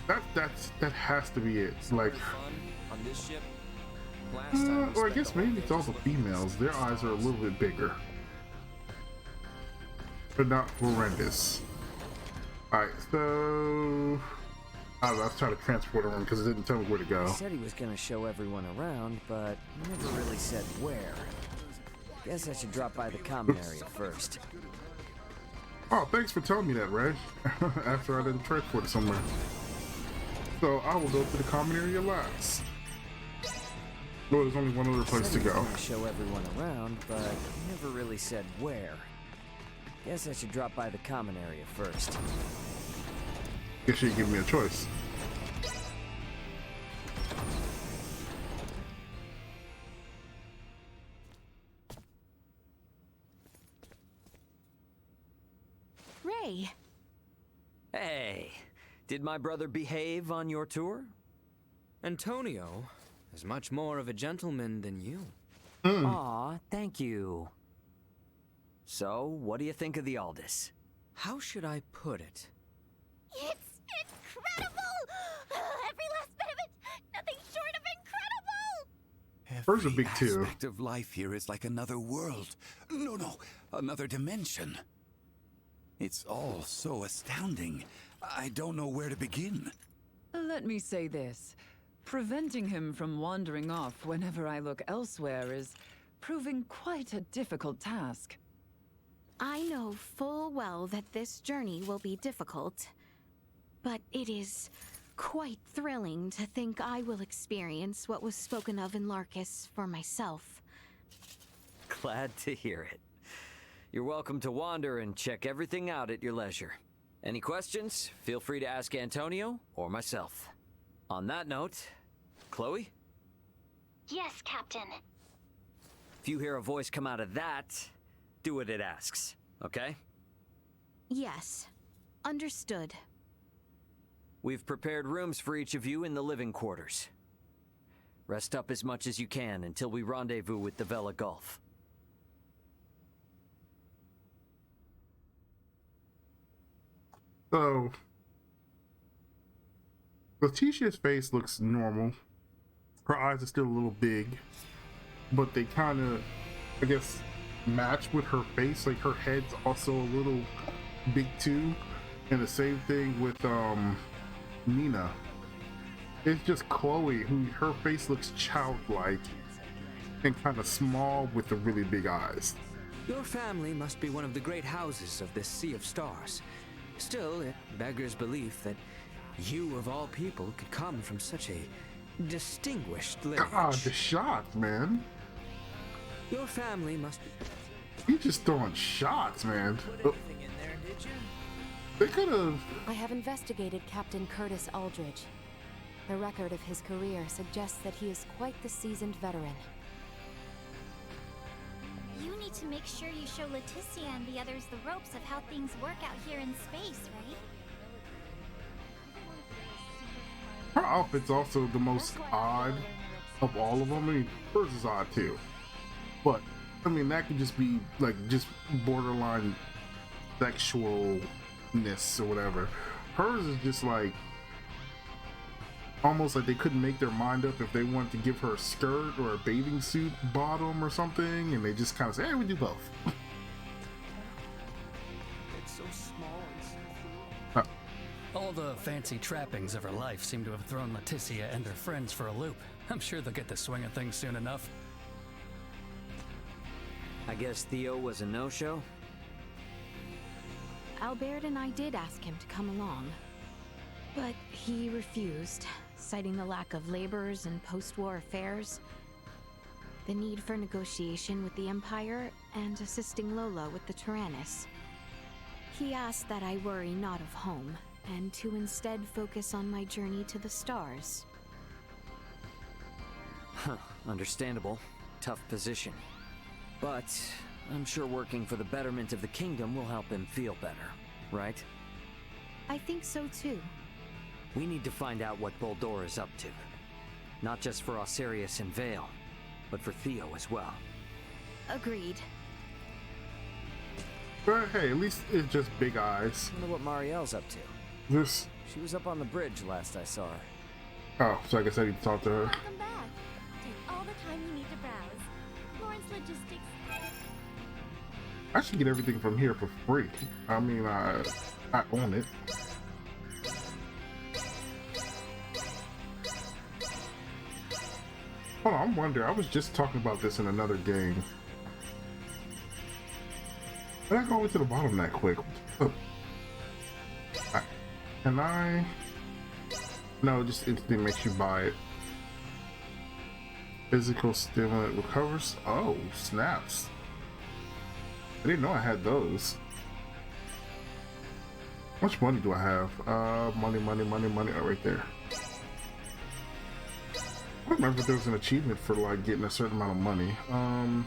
That has to be it. Like, On this ship, or I guess maybe it's also females. Their eyes are a little bit bigger, but not horrendous. All right, so I was trying to transport her because it didn't tell me where to go. He said he was going to show everyone around, but never really said where. Guess I should drop by the common area first. Oh, thanks for telling me that, Ray. After I didn't transport it somewhere. So I will go to the common area last. Oh, there's only one other place to go. Show everyone around, but never really said where. Guess I should drop by the common area first. Guess you give me a choice. Ray. Hey, did my brother behave on your tour? Antonio is much more of a gentleman than you. Aw, thank you. So, what do you think of the Aidous? How should I put it? It's incredible! Every last bit of it! Nothing short of incredible! Hers are big too. Aspect of life here is like another world. No, another dimension. It's all so astounding. I don't know where to begin. Let me say this. Preventing him from wandering off whenever I look elsewhere is proving quite a difficult task. I know full well that this journey will be difficult, but it is quite thrilling to think I will experience what was spoken of in Larkus for myself. Glad to hear it. You're welcome to wander and check everything out at your leisure. Any questions? Feel free to ask Antonio or myself. On that note, Chloe? Yes, Captain. If you hear a voice come out of that, do what it asks, okay? Yes, understood. We've prepared rooms for each of you in the living quarters. Rest up as much as you can until we rendezvous with the Vela Gulf. So, Letitia's face looks normal. Her eyes are still a little big, but they kind of, I guess, match with her face. Like, her head's also a little big too. And the same thing with Nina. It's just Chloe, who her face looks childlike and kind of small with the really big eyes. Your family must be one of the great houses of this sea of stars. Still, it beggars belief that you, of all people, could come from such a distinguished lineage. God, the shots, man. Your family must be... He's just throwing shots, man. Oh. They could have... I have investigated Captain Curtis Aldridge. The record of his career suggests that he is quite the seasoned veteran. You need to make sure you show Leticia and the others the ropes of how things work out here in space, right? Her outfit's also the most odd of all of them. I mean, hers is odd too. But, I mean, that could just be, like, just borderline sexualness or whatever. Hers is just, like, almost like they couldn't make their mind up if they wanted to give her a skirt or a bathing suit bottom or something, and they just kind of say, hey, we do both. It's so small and all the fancy trappings of her life seem to have thrown Leticia and her friends for a loop. I'm sure they'll get the swing of things soon enough. I guess Theo was a no-show? Albert and I did ask him to come along, but he refused, citing the lack of laborers and post-war affairs, the need for negotiation with the Empire, and assisting Lola with the terranus. He asked that I worry not of home, and to instead focus on my journey to the stars. Huh, understandable. Tough position. But I'm sure working for the betterment of the kingdom will help him feel better, right? I think so too. We need to find out what Bohld is up to. Not just for Osirius and Vale, but for Theo as well. Agreed. But hey, at least it's just big eyes. I wonder what Marielle's up to. This. She was up on the bridge last I saw her. Oh, so I guess I need to talk to her. Welcome back. Take all the time you need to browse. Lawrence Logistics. I should get everything from here for free. I mean, I own it. Hold on, I'm wondering. I was just talking about this in another game. Did I go all the way to the bottom that quick? Can I? No, it just instantly makes you buy it. Physical stimulant recovers. Oh, snaps. I didn't know I had those. How much money do I have? Money. Oh, right there. I don't remember if there was an achievement for like getting a certain amount of money. I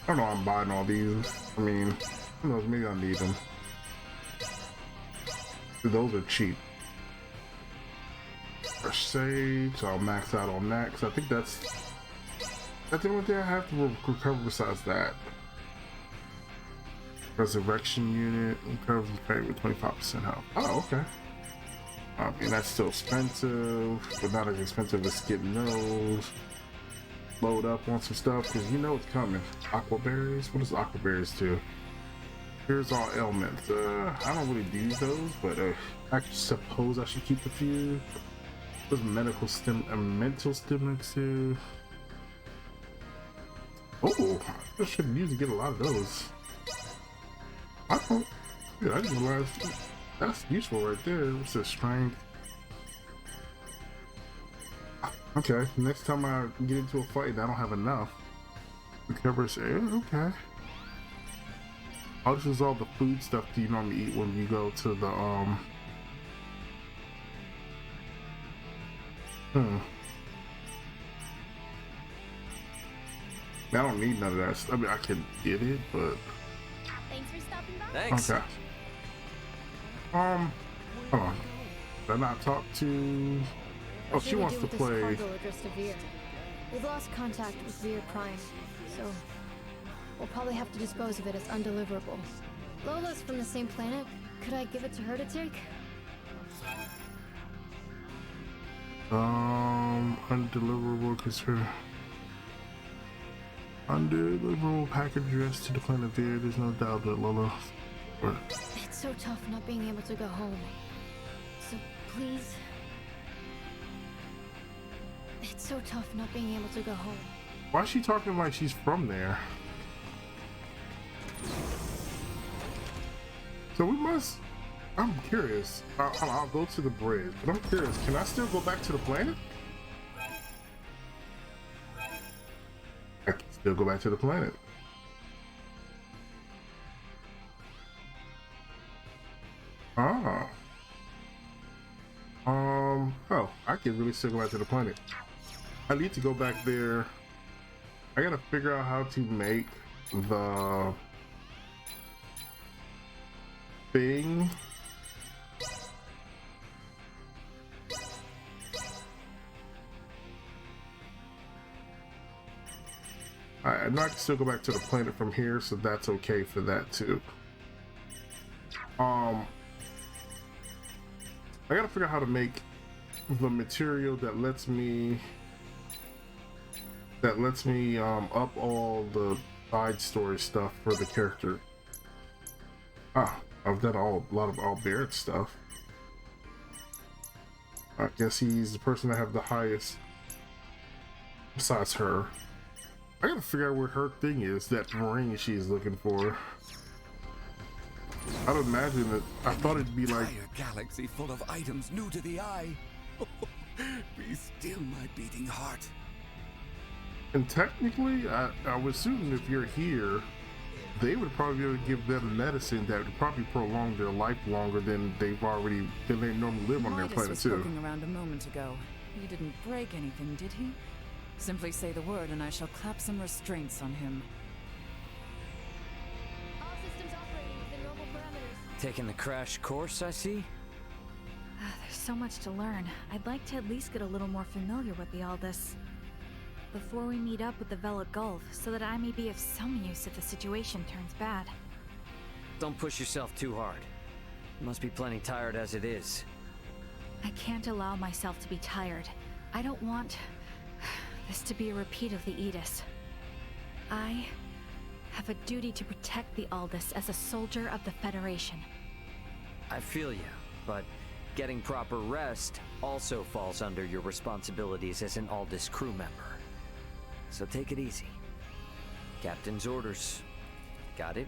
don't know. I'm buying all these. I mean, who knows? Maybe I'll need them. Those are cheap. Fresh sage. So I'll max out on that because I think that's the only thing I have to recover besides that. Resurrection unit recovers pay with 25% health. Oh, okay. I mean, that's still expensive, but not as expensive as skipping those. Load up on some stuff, because you know it's coming. Aqua berries? What does aqua berries do? Here's all ailments. I don't really use those, but I suppose I should keep a few. Those mental stimulants too. Oh, I should use to get a lot of those. I don't. Yeah, I didn't realize that's useful right there. What's the strength? Okay, next time I get into a fight and I don't have enough. Recovers air, okay. Oh, this is all the food stuff that you normally eat when you go to the I don't need none of that. I mean, I can get it, but Thanks for stopping by. Thanks. okay. Hold on. Did I not talk to? Oh, she wants to play. Cargo addressed to Veer. We've lost contact with Veer Prime, so we'll probably have to dispose of it as undeliverable. Lola's from the same planet. Could I give it to her to take? Undeliverable because her undeliverable package addressed to the planet Veer. There's no doubt that Lola. It's so tough not being able to go home. So please. It's so tough not being able to go home. Why is she talking like she's from there? So we must. I'm curious. I'll go to the bridge, but I'm curious. Can I still go back to the planet? I can still go back to the planet. Oh. can really still go back to the planet. I need to go back there. I gotta figure out how to make the thing. I know I can still go back to the planet from here, so that's okay for that too. I gotta figure out how to make the material that lets me up all the side story stuff for the character. I've done a lot of Albert stuff. I guess he's the person I have the highest besides her. I gotta figure out where her thing is, that ring she's looking for. I'd imagine that, I thought it'd be like a galaxy full of items new to the eye. Be still, my beating heart. And technically, I would assume if you're here, they would probably be able to give them medicine that would probably prolong their life longer than they normally live on their planet was too. poking around a moment ago. He didn't break anything, did he? Simply say the word and I shall clap some restraints on him. All systems operating within normal parameters. Taking the crash course, I see? There's so much to learn. I'd like to at least get a little more familiar with the Aidous before we meet up with the Vela Gulf, so that I may be of some use if the situation turns bad. Don't push yourself too hard. You must be plenty tired as it is. I can't allow myself to be tired. I don't want this to be a repeat of the Aidous. I have a duty to protect the Aidous as a soldier of the Federation. I feel you, but getting proper rest also falls under your responsibilities as an Aidous crew member. So take it easy. Captain's orders. Got it?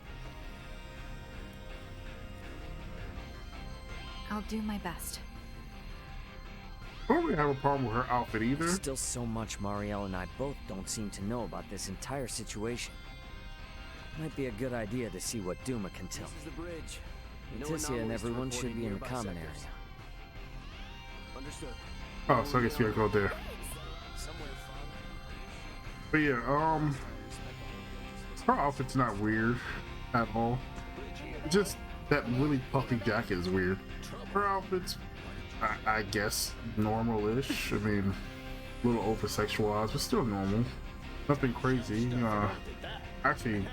I'll do my best. I don't really have a problem with her outfit either. There's still so much Marielle and I both don't seem to know about this entire situation. Might be a good idea to see what Duma can tell. This is the bridge. Tissia and everyone should be in the common area. Understood. Oh, so I guess we gotta go there. But yeah, her outfit's not weird at all. Just that really puffy jacket is weird. Her outfit's, I guess, normal-ish. I mean, a little over-sexualized, but still normal. Nothing crazy. Actually,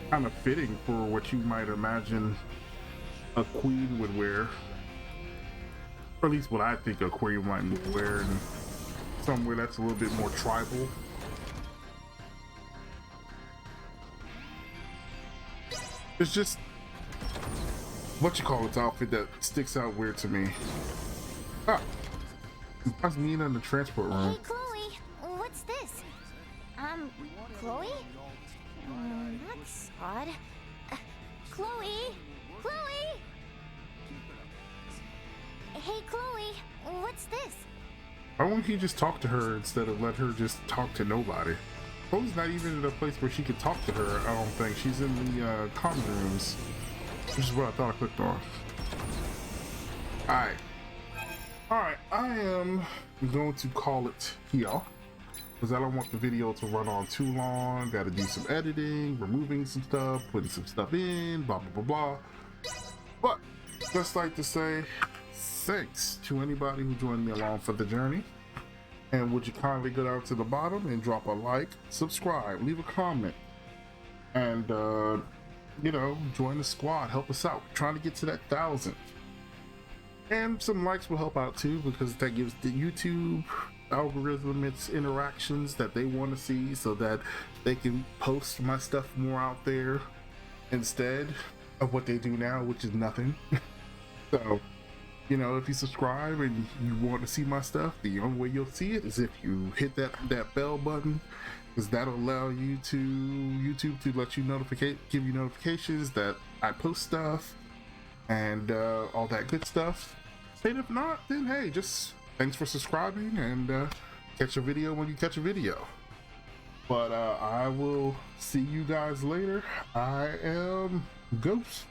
kind of fitting for what you might imagine a queen would wear. Or at least what I think a queen might wear, and somewhere that's a little bit more tribal. It's just its outfit that sticks out weird to me. That's Mina in the transport room. Hey, Chloe, what's this? Chloe? That's odd. Chloe? Chloe? Hey, Chloe, what's this? Why won't he just talk to her instead of let her just talk to nobody? Chloe's not even in a place where she could talk to her, I don't think. She's in the common rooms, which is what I thought I clicked on. Alright, I am going to call it here, because I don't want the video to run on too long. Gotta do some editing, removing some stuff, putting some stuff in, blah, blah, blah, blah. But, just like to say, thanks to anybody who joined me along for the journey. And would you kindly go down to the bottom and drop a like, subscribe, leave a comment, and you know, join the squad, help us out. We're trying to get to that 1,000. And some likes will help out too, because that gives the YouTube algorithm its interactions that they want to see, so that they can post my stuff more out there instead of what they do now, which is nothing. So, you know, if you subscribe and you want to see my stuff, the only way you'll see it is if you hit that bell button, because that'll allow you to YouTube to let you give you notifications that I post stuff and all that good stuff. And if not, then hey, just thanks for subscribing, and catch a video when you catch a video. But I will see you guys later. I am Ghost.